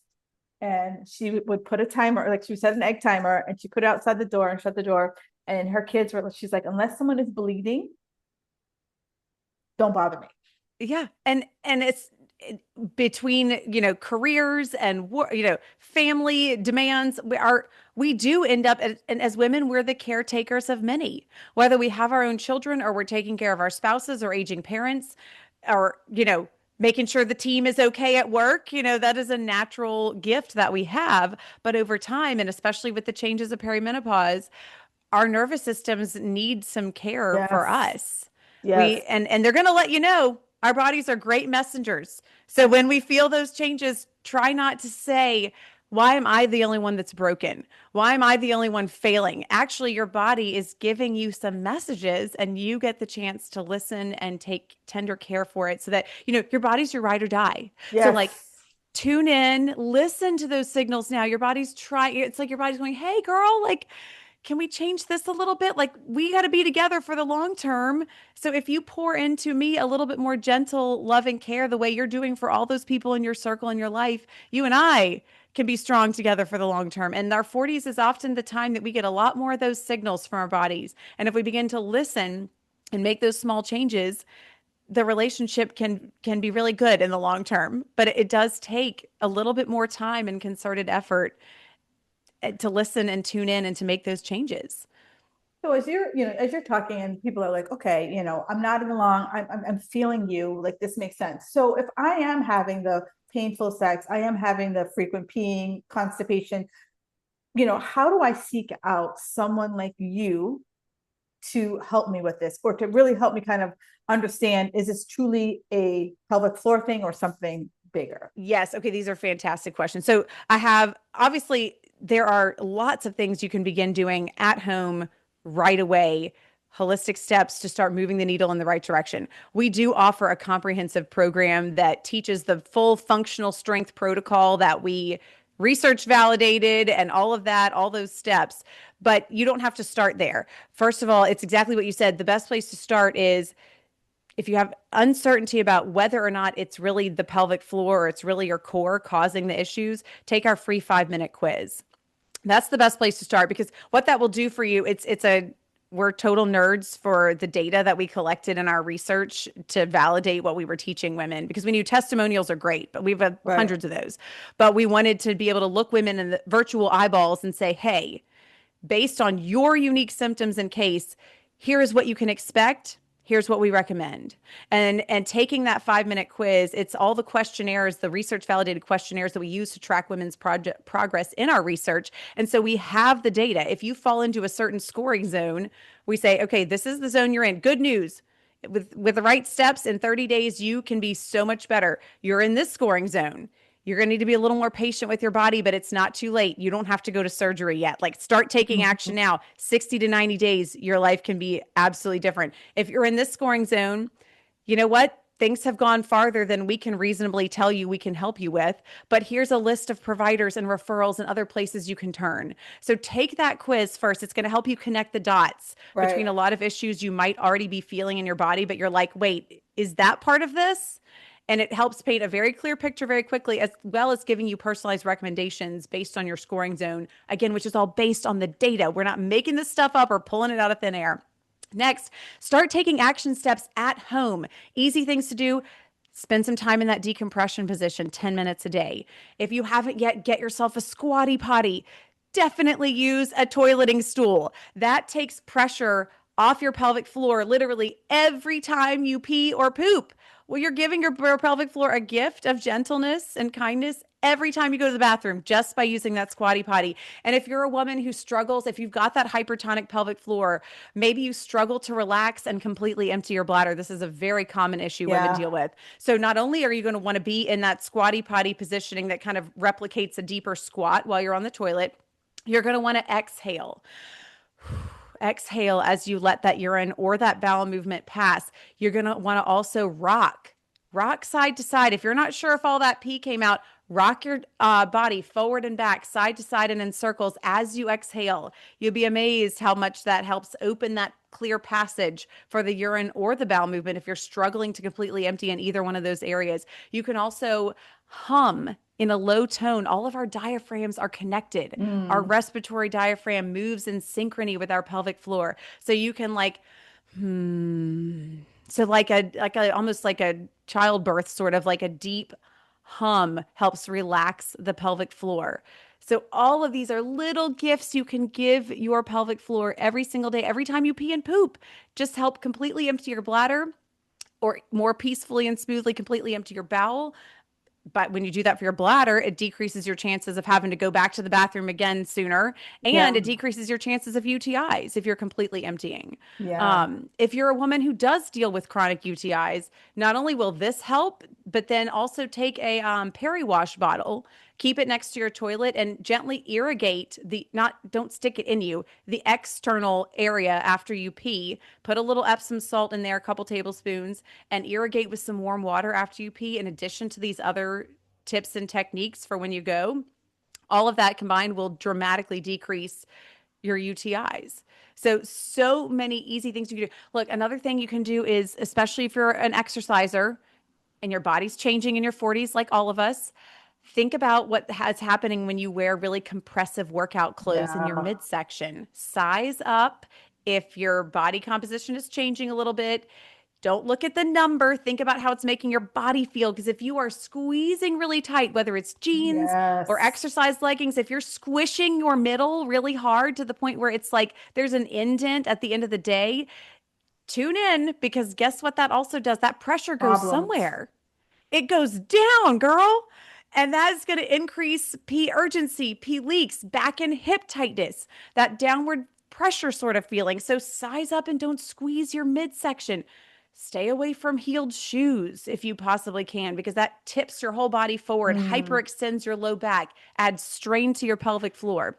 And she would put a timer, like she would set an egg timer, and she put it outside the door and shut the door. And her kids were, she's like, unless someone is bleeding, don't bother me. Yeah. And it's between, careers and, family demands, we do end up, and as women, we're the caretakers of many, whether we have our own children or we're taking care of our spouses or aging parents, or, making sure the team is okay at work. That is a natural gift that we have. But over time, and especially with the changes of perimenopause, our nervous systems need some care for Yes. us. Yes. And they're going to let you know our bodies are great messengers. So when we feel those changes, try not to say, why am I the only one that's broken? Why am I the only one failing? Actually, your body is giving you some messages, and you get the chance to listen and take tender care for it so that, your body's your ride or die. So like, Yes. tune in, listen to those signals now. Your body's trying, it's like your body's going, hey girl, like, can we change this a little bit? Like, we got to be together for the long term. So if you pour into me a little bit more gentle love and care, the way you're doing for all those people in your circle in your life, you and I can be strong together for the long term. And our 40s is often the time that we get a lot more of those signals from our bodies. And if we begin to listen and make those small changes, the relationship can be really good in the long term. But it does take a little bit more time and concerted effort to listen and tune in and to make those changes. So as you're talking and people are like, okay, I'm nodding along, I'm feeling you, like this makes sense. So if I am having the painful sex, I am having the frequent peeing, constipation, how do I seek out someone like you to help me with this, or to really help me kind of understand, is this truly a pelvic floor thing or something bigger? Yes. Okay. These are fantastic questions. So I have, obviously, there are lots of things you can begin doing at home right away, holistic steps to start moving the needle in the right direction. We do offer a comprehensive program that teaches the full functional strength protocol that we research validated and all of that, all those steps. But you don't have to start there. First of all, it's exactly what you said. The best place to start is, if you have uncertainty about whether or not it's really the pelvic floor or it's really your core causing the issues, take our free 5-minute quiz. That's the best place to start, because what that will do for you, we're total nerds for the data that we collected in our research to validate what we were teaching women, because we knew testimonials are great, but we've had Right. hundreds of those. But we wanted to be able to look women in the virtual eyeballs and say, hey, based on your unique symptoms and case, here is what you can expect. Here's what we recommend. And taking that 5-minute quiz, it's all the questionnaires, the research validated questionnaires that we use to track women's progress in our research. And so we have the data. If you fall into a certain scoring zone, we say, okay, this is the zone you're in. Good news. With the right steps in 30 days, you can be so much better. You're in this scoring zone. You're going to need to be a little more patient with your body, but it's not too late. You don't have to go to surgery yet. Like, start taking action now. 60 to 90 days, your life can be absolutely different. If you're in this scoring zone, you know what? Things have gone farther than we can reasonably tell you we can help you with. But here's a list of providers and referrals and other places you can turn. So take that quiz first. It's going to help you connect the dots between Right. a lot of issues you might already be feeling in your body, but you're like, wait, is that part of this? And it helps paint a very clear picture very quickly, as well as giving you personalized recommendations based on your scoring zone, again, which is all based on the data. We're not making this stuff up or pulling it out of thin air. Next, start taking action steps at home. Easy things to do. Spend some time in that decompression position, 10 minutes a day. If you haven't yet, get yourself a squatty potty. Definitely use a toileting stool. That takes pressure off your pelvic floor literally every time you pee or poop. Well, you're giving your pelvic floor a gift of gentleness and kindness every time you go to the bathroom just by using that squatty potty. And if you're a woman who struggles, if you've got that hypertonic pelvic floor, maybe you struggle to relax and completely empty your bladder. This is a very common issue women Yeah. deal with. So not only are you going to want to be in that squatty potty positioning that kind of replicates a deeper squat while you're on the toilet, you're going to want to exhale. Exhale as you let that urine or that bowel movement pass. You're going to want to also rock side to side. If you're not sure if all that pee came out, rock your body forward and back, side to side, and in circles as you exhale. You'll be amazed how much that helps open that clear passage for the urine or the bowel movement if you're struggling to completely empty in either one of those areas. You can also hum in a low tone. All of our diaphragms are connected. Our Mm. respiratory diaphragm moves in synchrony with our pelvic floor. So you can like, hmm. So like a almost like a childbirth, sort of like a deep hum helps relax the pelvic floor. So all of these are little gifts you can give your pelvic floor every single day, every time you pee and poop. Just help completely empty your bladder or more peacefully and smoothly completely empty your bowel. But when you do that for your bladder, it decreases your chances of having to go back to the bathroom again sooner. And Yeah. it decreases your chances of UTIs if you're completely emptying. Yeah. If you're a woman who does deal with chronic UTIs, not only will this help, but then also take a peri-wash bottle, keep it next to your toilet, and gently irrigate the, not, don't stick it in you, the external area after you pee. Put a little Epsom salt in there, a couple tablespoons, and irrigate with some warm water after you pee, in addition to these other tips and techniques for when you go. All of that combined will dramatically decrease your UTIs. So many easy things you can do. Look, another thing you can do is, especially if you're an exerciser and your body's changing in your 40s, like all of us, think about what is happening when you wear really compressive workout clothes in your Yeah. midsection. Size up. If your body composition is changing a little bit, don't look at the number. Think about how it's making your body feel. Because if you are squeezing really tight, whether it's jeans or Yes. exercise leggings, if you're squishing your middle really hard to the point where it's like there's an indent at the end of the day, tune in, because guess what that also does? That pressure goes Problems. somewhere. It goes down, girl. And that's going to increase P urgency, P leaks, back and hip tightness, that downward pressure sort of feeling. So size up and don't squeeze your midsection. Stay away from heeled shoes if you possibly can, because that tips your whole body forward, Mm. hyperextends your low back, adds strain to your pelvic floor.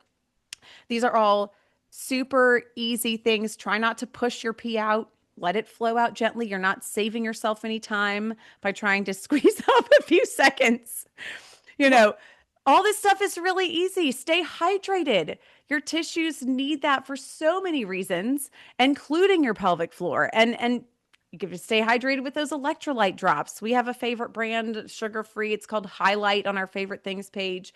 These are all super easy things. Try not to push your pee out. Let it flow out gently. You're not saving yourself any time by trying to squeeze off a few seconds. You Well, know, all this stuff is really easy. Stay hydrated. Your tissues need that for so many reasons, including your pelvic floor. And you can stay hydrated with those electrolyte drops. We have a favorite brand, sugar-free. It's called Highlight on our favorite things page.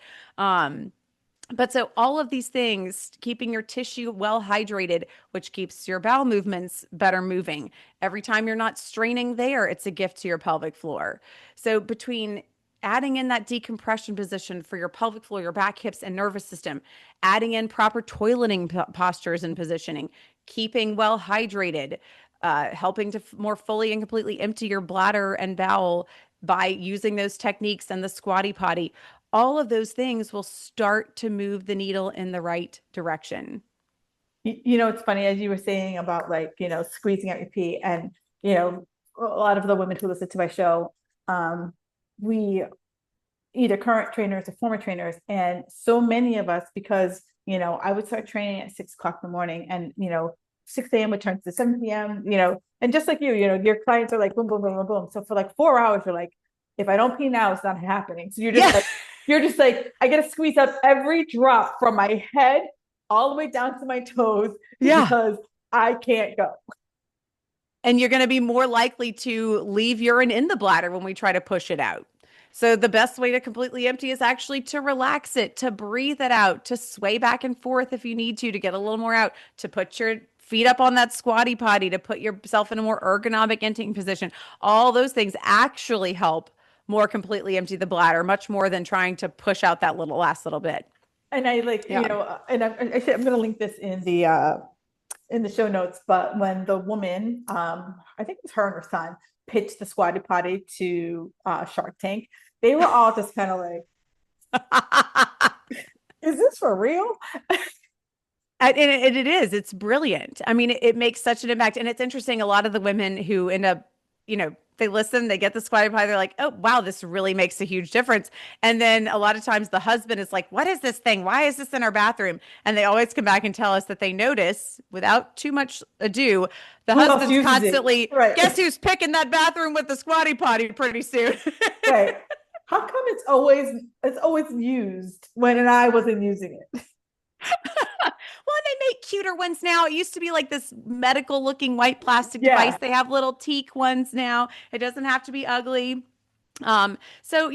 But so all of these things, keeping your tissue well hydrated, which keeps your bowel movements better moving. Every time you're not straining there, it's a gift to your pelvic floor. So between adding in that decompression position for your pelvic floor, your back, hips, and nervous system, adding in proper toileting postures and positioning, keeping well hydrated, helping to more fully and completely empty your bladder and bowel by using those techniques and the squatty potty, all of those things will start to move the needle in the right direction. it's funny as you were saying about like, squeezing out your pee and, a lot of the women who listen to my show, we either current trainers or former trainers. And so many of us, because, I would start training at 6 o'clock in the morning and, 6 a.m. would turn to 7 p.m., and just like your clients are like, boom, boom, boom, boom, boom. So for like 4 hours, you're like, if I don't pee now, it's not happening. So Yeah. you're just like, I got to squeeze up every drop from my head all the way down to my toes Yeah. because I can't go. And you're going to be more likely to leave urine in the bladder when we try to push it out. So the best way to completely empty is actually to relax it, to breathe it out, to sway back and forth if you need to get a little more out, to put your feet up on that squatty potty to put yourself in a more ergonomic intaking position. All those things actually help more completely empty the bladder, much more than trying to push out that last little bit. And I like, Yeah. and I'm going to link this in the show notes, but when the woman, I think it was her and her son, pitched the squatty potty to Shark Tank, they were all just kind of like, is this for real? And it is. It's brilliant. I mean, it makes such an impact. And it's interesting. A lot of the women who end up, they listen, they get the squatty potty, they're like, oh, wow, this really makes a huge difference. And then a lot of times the husband is like, what is this thing? Why is this in our bathroom? And they always come back and tell us that they notice without too much ado, the Who else husband's uses it? constantly, Right. guess who's picking that bathroom with the squatty potty pretty soon? Right. How come it's always used when I wasn't using it? Well, they make cuter ones now. It used to be like this medical looking white plastic device. Yeah. They have little teak ones now. It doesn't have to be ugly. So,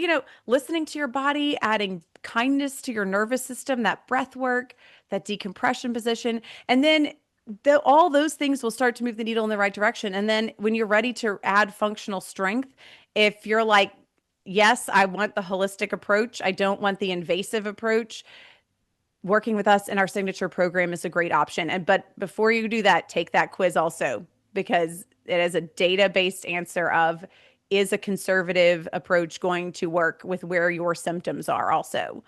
listening to your body, adding kindness to your nervous system, that breath work, that decompression position, and then all those things will start to move the needle in the right direction. And then when you're ready to add functional strength, if you're like, yes, I want the holistic approach, I don't want the invasive approach, working with us in our signature program is a great option. But before you do that, take that quiz also, because it is a data-based answer of, is a conservative approach going to work with where your symptoms are also?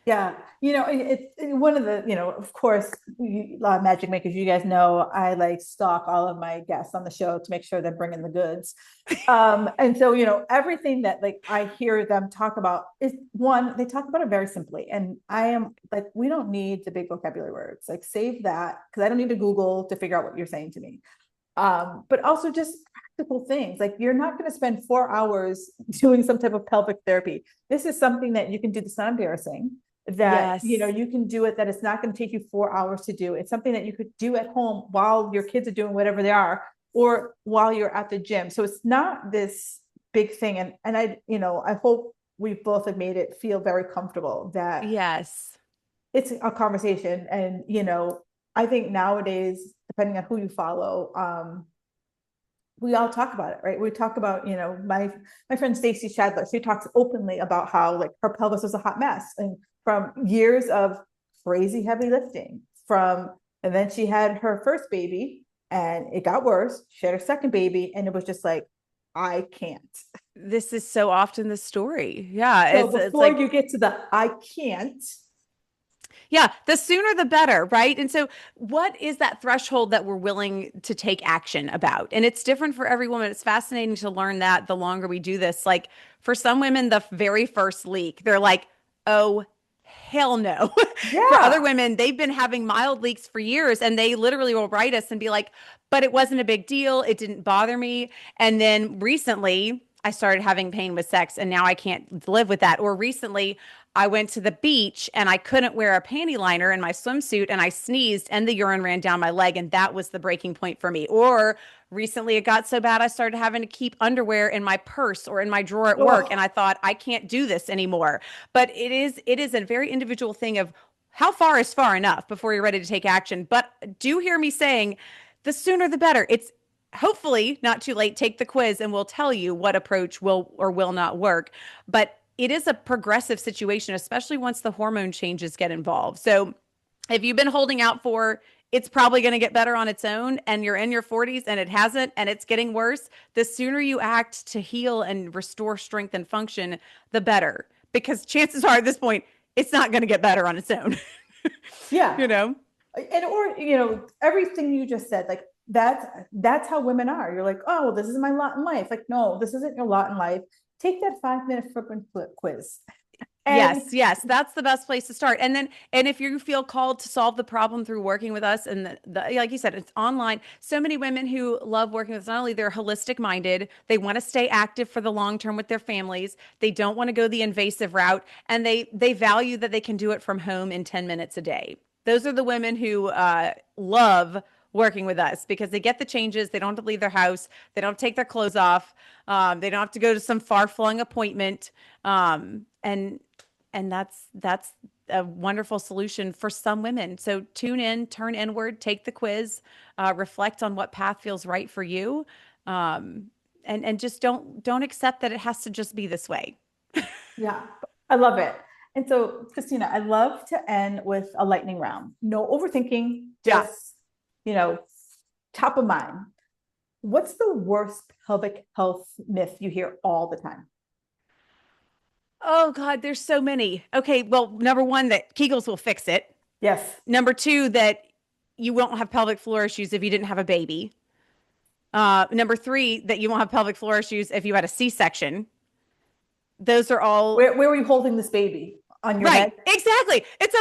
Yeah, one of the, of course, magic makers, you guys know, I like stalk all of my guests on the show to make sure they're bringing the goods. And so, everything that like I hear them talk about is one, they talk about it very simply. And I am like, we don't need the big vocabulary words, like save that, because I don't need to Google to figure out what you're saying to me. But also just practical things. Like you're not going to spend 4 hours doing some type of pelvic therapy. This is something that you can do. That's not embarrassing. That Yes. you can do it. That it's not going to take you 4 hours to do. It's something that you could do at home while your kids are doing whatever they are, or while you're at the gym. So it's not this big thing. And I hope we both have made it feel very comfortable that Yes. it's a conversation. And I think nowadays, depending on who you follow, we all talk about it, right? We talk about, my friend Stacy Shadler, she talks openly about how like her pelvis was a hot mess, and from years of crazy heavy lifting, and then she had her first baby and it got worse. She had her second baby and it was just like, I can't. This is so often the story. Yeah. So It's before like, you get to the I can't, yeah, the sooner the better, right? And so, what is that threshold that we're willing to take action about? And it's different for every woman. It's fascinating to learn that the longer we do this. Like for some women, the very first leak, they're like, oh, hell no. For other yeah, women, they've been having mild leaks for years and they literally will write us and be like, but it wasn't a big deal. It didn't bother me. And then recently, I started having pain with sex and now I can't live with that. Or recently, I went to the beach and I couldn't wear a panty liner in my swimsuit and I sneezed and the urine ran down my leg and that was the breaking point for me. Or recently it got so bad I started having to keep underwear in my purse or in my drawer at work and oh, I thought I can't do this anymore. But it is a very individual thing of how far is far enough before you're ready to take action. But do hear me saying the sooner the better. It's hopefully not too late. Take the quiz and we'll tell you what approach will or will not work. But it is a progressive situation, especially once the hormone changes get involved. So if you've been holding out for it's probably going to get better on its own and you're in your 40s and it hasn't and it's getting worse, the sooner you act to heal and restore strength and function, the better. Because chances are at this point, it's not going to get better on its own. yeah. you know? And or everything you just said, like that's how women are. You're like, oh well, this is my lot in life. Like, no, this isn't your lot in life. Take that 5 minute freaking flip quiz. And Yes, yes, that's the best place to start. And if you feel called to solve the problem through working with us, and like you said, it's online. So many women who love working with us, not only they're holistic minded, they want to stay active for the long term with their families. They don't want to go the invasive route, and they value that they can do it from home in 10 minutes a day. Those are the women who love working with us because they get the changes. They don't have to leave their house. They don't have to take their clothes off. They don't have to go to some far flung appointment. And that's a wonderful solution for some women. So tune in, turn inward, take the quiz, reflect on what path feels right for you. And just don't accept that it has to just be this way. Yeah, I love it. And so, Christina, I love to end with a lightning round. No overthinking, Yeah. just, you know, top of mind. What's the worst pelvic health myth you hear all the time? Oh God, there's so many. Okay, well, number one, that Kegels will fix it. Yes. Number two, that you won't have pelvic floor issues if you didn't have a baby. Number three, that you won't have pelvic floor issues if you had a C-section. Those are all Where were you holding this baby? On your right. head? Exactly. It's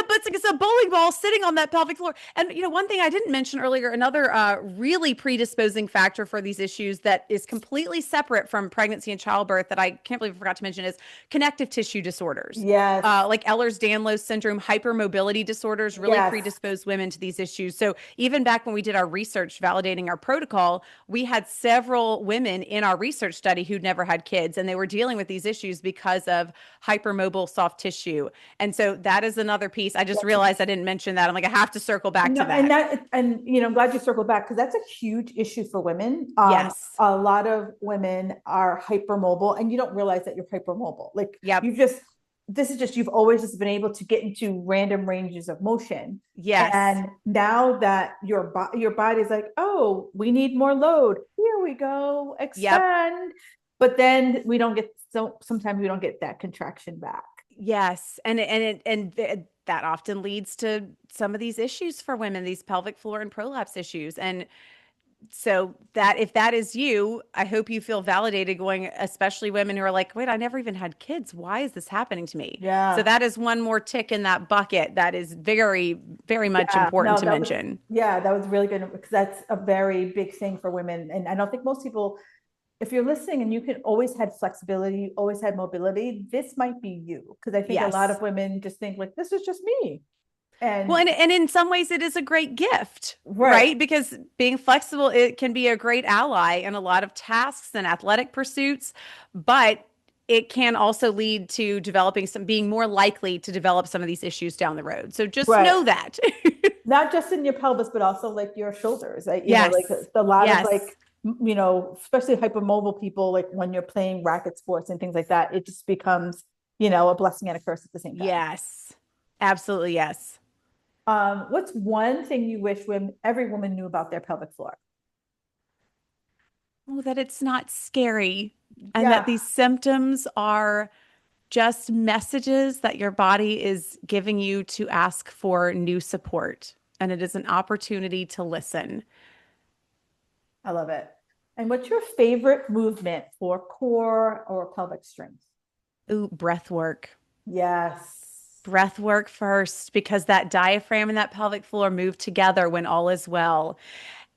a bowling ball sitting on that pelvic floor. And one thing I didn't mention earlier, another really predisposing factor for these issues that is completely separate from pregnancy and childbirth that I can't believe I forgot to mention is connective tissue disorders. Yes. Like Ehlers-Danlos syndrome, hypermobility disorders really Yes. predispose women to these issues. So even back when we did our research validating our protocol, we had several women in our research study who'd never had kids, and they were dealing with these issues because of hypermobile soft tissue. And so that is another piece. I just realized I didn't mention that. I'm like, I have to circle back No, to that. I'm glad you circled back because that's a huge issue for women. Yes. A lot of women are hypermobile, and you don't realize that you're hypermobile. Like Yep. you've always just been able to get into random ranges of motion. Yes. And now that your body's like, oh, we need more load. Here we go, Yep. extend. But then sometimes we don't get that contraction back. Yes. That often leads to some of these issues for women, these pelvic floor and prolapse issues. And so that if that is you, I hope you feel validated going, especially women who are like, wait, I never even had kids. Why is this happening to me? So Yeah. that is one more tick in that bucket that is very, very much Yeah, important no, to mention. that was really good because that's a very big thing for women. And I don't think most people, if you're listening and you can always had flexibility, you always had mobility, this might be you. Because I think a lot Yes. of women just think like, this is just me. Well, And and in some ways it is a great gift, right, right? Because being flexible, it can be a great ally in a lot of tasks and athletic pursuits, but it can also lead to being more likely to develop some of these issues down the road. So just right. know that. Not just in your pelvis, but also like your shoulders. Like Yes. a lot of Yes. especially hypermobile people, like when you're playing racket sports and things like that, it just becomes, a blessing and a curse at the same time. Yes. Absolutely. Yes. What's one thing you wish every woman knew about their pelvic floor? Oh, that it's not scary and that Yeah, these symptoms are just messages that your body is giving you to ask for new support. And it is an opportunity to listen. I love it. And what's your favorite movement for core or pelvic strength? Ooh, breath work. Yes. Breath work first, because that diaphragm and that pelvic floor move together when all is well.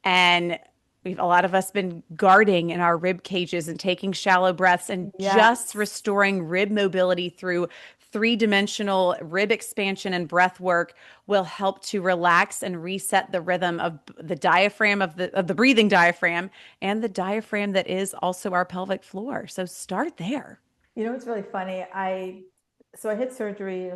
And a lot of us been guarding in our rib cages and taking shallow breaths and just Yes. restoring rib mobility through three-dimensional rib expansion and breath work will help to relax and reset the rhythm of the diaphragm of the breathing diaphragm and the diaphragm that is also our pelvic floor. So start there. It's really funny. I had surgery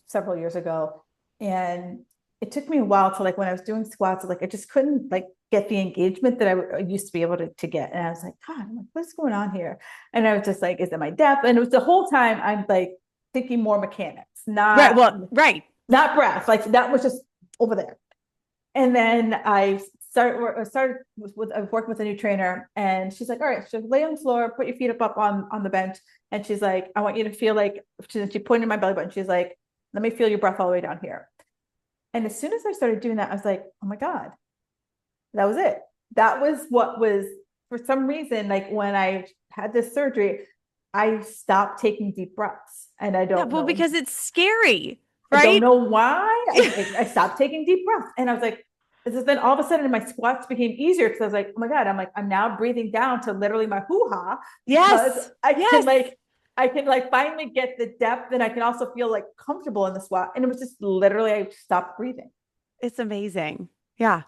several years ago, and it took me a while to like when I was doing squats, like I just couldn't like get the engagement that I used to be able to get. And I was like, God, I'm like, what's going on here? And I was just like, is it my depth? And it was the whole time I'm like thinking more mechanics, Right. Well, right. not breath. Like that was just over there. And then I was working with a new trainer, and she's like, all right, so lay on the floor, put your feet up on the bench. And she's like, I want you to feel like, she pointed my belly button. She's like, let me feel your breath all the way down here. And as soon as I started doing that, I was like, oh my God, that was it. That was what was, for some reason, like when I had this surgery, I stopped taking deep breaths. And Yeah, well, because it's scary, I don't right? know why. I stopped taking deep breaths. And I was like, then all of a sudden my squats became easier because I was like, oh my God, I'm now breathing down to literally my hoo-ha because Yes. Yes. I can like finally get the depth, and I can also feel like comfortable in the squat. And it was just literally, I stopped breathing. It's amazing. Yeah.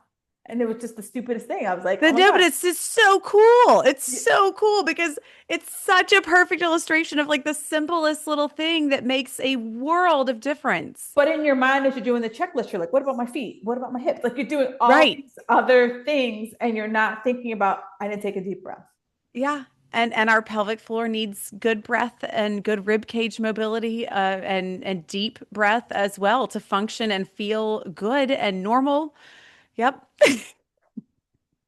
And it was just the stupidest thing. I was like, The oh my no, but God. it's just so cool. It's Yeah. so cool because it's such a perfect illustration of like the simplest little thing that makes a world of difference. But in your mind, as you're doing the checklist, you're like, what about my feet? What about my hips? Like you're doing all Right. these other things and you're not thinking about, I didn't take a deep breath. Yeah. And our pelvic floor needs good breath and good rib cage mobility, and deep breath as well to function and feel good and normal. Yep.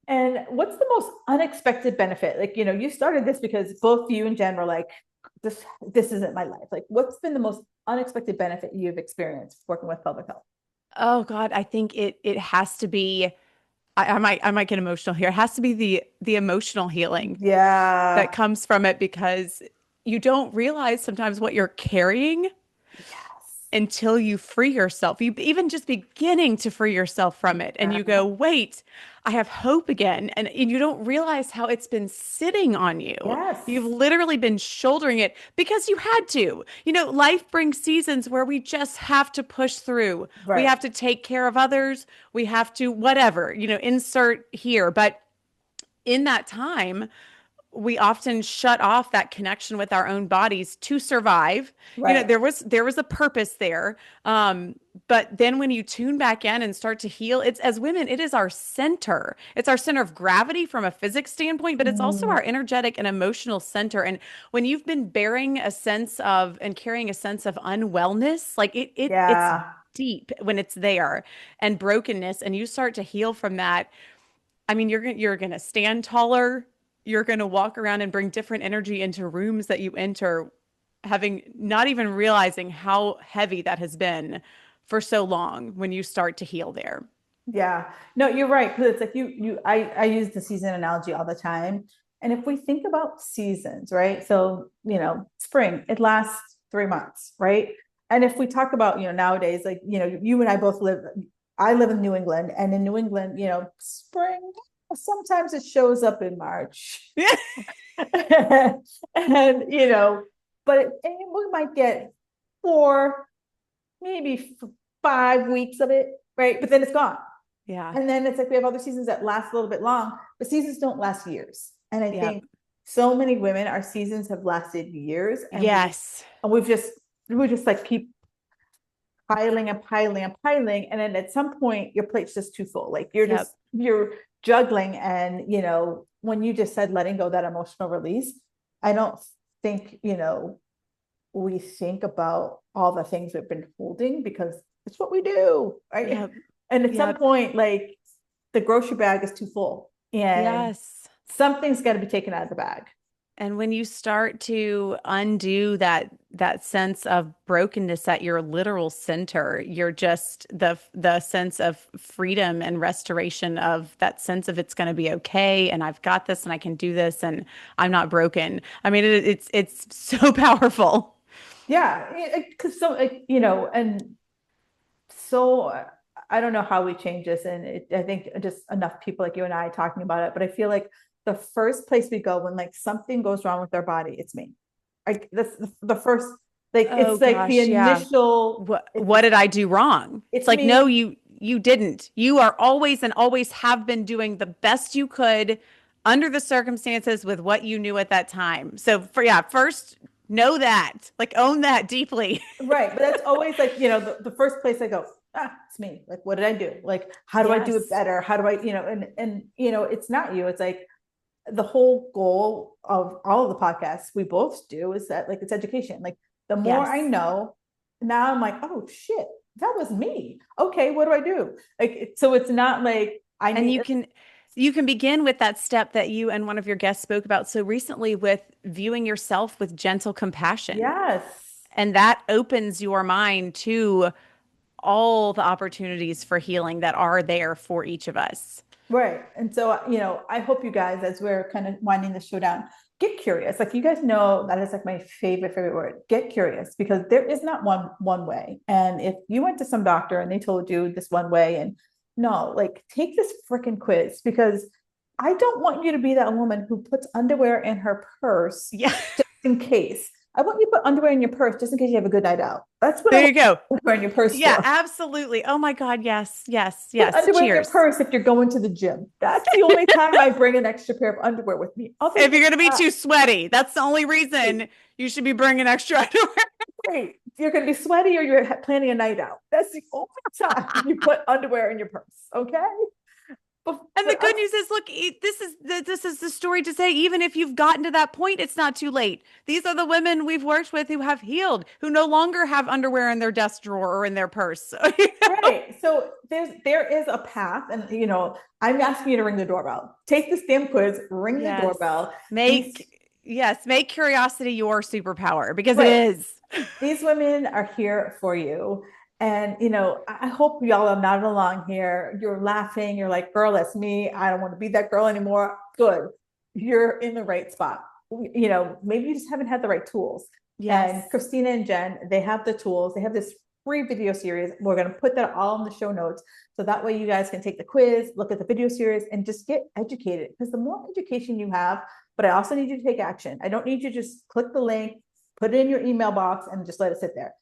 And what's the most unexpected benefit? Like, you started this because both you and Jen were like, this isn't my life. Like, what's been the most unexpected benefit you've experienced working with pelvic health? Oh God, I think it has to be. I might get emotional here. It has to be the emotional healing that Yeah. comes from it because you don't realize sometimes what you're carrying Yes. until you free yourself. You even just beginning to free yourself from it. And Yeah. you go, wait, I have hope again. And you don't realize how it's been sitting on you. You've Yes. literally been shouldering it because you had to. Life brings seasons where we just have to push through. We Right. have to take care of others. We have to, whatever, insert here. But in that time, we often shut off that connection with our own bodies to survive. Right. There was a purpose there. But then when you tune back in and start to heal, it's as women, it is our center. It's our center of gravity from a physics standpoint, but it's also Mm, our energetic and emotional center. And when you've been bearing a sense of and carrying a sense of unwellness, like it's yeah. deep when it's there and brokenness, and you start to heal from that. I mean, you're gonna stand taller. You're gonna walk around and bring different energy into rooms that you enter, having not even realizing how heavy that has been for so long when you start to heal there. Yeah. No, you're right. Because it's like I use the season analogy all the time. And if we think about seasons, right? So, spring, it lasts 3 months, right? And if we talk about, nowadays, like, you and I both I live in New England, and in New England, spring, sometimes it shows up in March. And, and we might get 4, maybe 5 weeks of it, right? But then it's gone. Yeah. And then it's like we have other seasons that last a little bit long, but seasons don't last years. And I Yep. think so many women, our seasons have lasted years, and Yes. we just like keep piling and piling and piling. And then at some point your plate's just too full. Like Yep. you're juggling. And when you just said letting go, that emotional release, I don't think, we think about all the things we've been holding because it's what we do, right? Yep. And at some Yep. point, like the grocery bag is too full and Yes. something's got to be taken out of the bag. And when you start to undo that sense of brokenness at your literal center, you're just the sense of freedom and restoration of that sense of it's going to be okay and I've got this and I can do this and I'm not broken. I mean, it's so powerful. Yeah, because so and so I don't know how we change this, and I think just enough people like you and I talking about it. But I feel like the first place we go when like something goes wrong with our body, it's me. Like that's the first, like Oh it's like the gosh, yeah. initial. What did I do wrong? It's It's like, no, me, you didn't. You are always and always have been doing the best you could under the circumstances with what you knew at that time. So first know that. Like own that deeply. right? But that's always like the first place I go. It's me. Like, what did I do? Like, how do I do it Yes. better? How do I, and it's not you. It's like the whole goal of all of the podcasts we both do is that like it's education. Like the more I Yes. know, now I'm like, oh shit, that was me. Okay, what do I do? Like so it's not like I And need you can begin with that step that you and one of your guests spoke about so recently with viewing yourself with gentle compassion. yes. And that opens your mind to all the opportunities for healing that are there for each of us. Right. And so, I hope you guys, as we're kind of winding the show down, get curious. Like you guys know that is like my favorite word. Get curious because there is not one way. And if you went to some doctor and they told you this one way, and no, like take this freaking quiz because I don't want you to be that woman who puts underwear in her purse Yeah. just in case. I want you to put underwear in your purse just in case you have a good night out. That's what I There want you go. underwear in your purse Yeah, for. absolutely. Oh my God. Yes, yes, Put yes. underwear in your Cheers. purse if you're going to the gym. That's the only time I bring an extra pair of underwear with me. Other If than you're going to be that, too sweaty, that's the only reason you should be bringing extra underwear. great. You're going to be sweaty or you're planning a night out. That's the only time you put underwear in your purse. Okay. And the But good news is, look, this is the story to say, even if you've gotten to that point, it's not too late. These are the women we've worked with who have healed, who no longer have underwear in their desk drawer or in their purse. right. So there is a path, and I'm asking you to ring the doorbell. Take the STEM quiz, ring the Yes. doorbell. These Make curiosity your superpower because it right. is. These women are here for you. And I hope y'all are not along here. You're laughing. You're like, girl, that's me. I don't want to be that girl anymore. Good. You're in the right spot. Maybe you just haven't had the right tools. And Yes. Christina and Jen, they have the tools. They have this free video series. We're going to put that all in the show notes. So that way you guys can take the quiz, look at the video series, and just get educated. Because the more education you have, but I also need you to take action. I don't need you to just click the link, put it in your email box, and just let it sit there.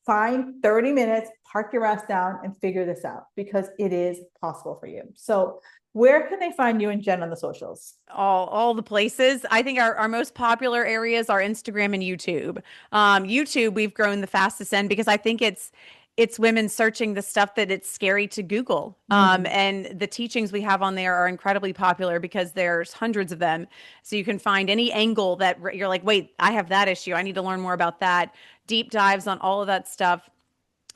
Find 30 minutes, park your ass down, and figure this out because it is possible for you. So where can they find you and Jen on the socials? All the places. I think our most popular areas are Instagram and YouTube. YouTube, we've grown the fastest in because I think it's women searching the stuff that it's scary to Google. And the teachings we have on there are incredibly popular because there's hundreds of them. So you can find any angle that you're like, wait, I have that issue. I need to learn more about that. Deep dives on all of that stuff.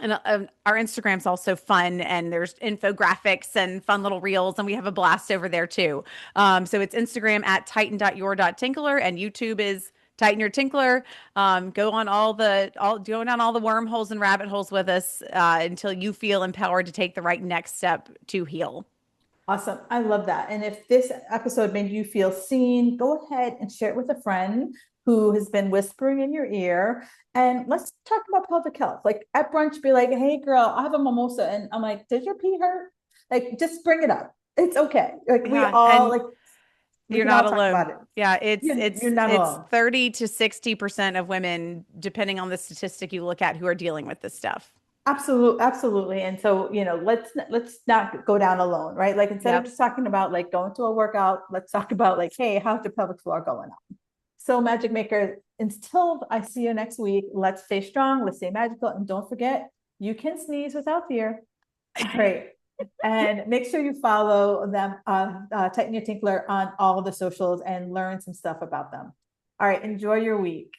And our Instagram's also fun, and there's infographics and fun little reels, and we have a blast over there too. So it's Instagram at tighten.your.tinkler, and YouTube is Tighten Your Tinkler. Go down all the wormholes and rabbit holes with us until you feel empowered to take the right next step to heal. Awesome. I love that. And if this episode made you feel seen, go ahead and share it with a friend who has been whispering in your ear. And let's talk about pelvic health. Like at brunch, be like, hey, girl, I have a mimosa. And I'm like, did your pee hurt? Like, just bring it up. It's okay. Like, we Yeah, all, and like, we you're can not all talk about alone. it. Yeah, it's You're it's not it's alone. 30 to 60% of women, depending on the statistic you look at, who are dealing with this stuff. Absolutely, absolutely. And so, let's not go down alone, right? Like instead of Yep. just talking about like going to a workout, let's talk about like, hey, how's your pelvic floor going on? So, Magic Maker, until I see you next week, let's stay strong, let's stay magical, and don't forget, you can sneeze without fear. All right. And make sure you follow them, Tighten Your Tinkler on all the socials and learn some stuff about them. All right. Enjoy your week.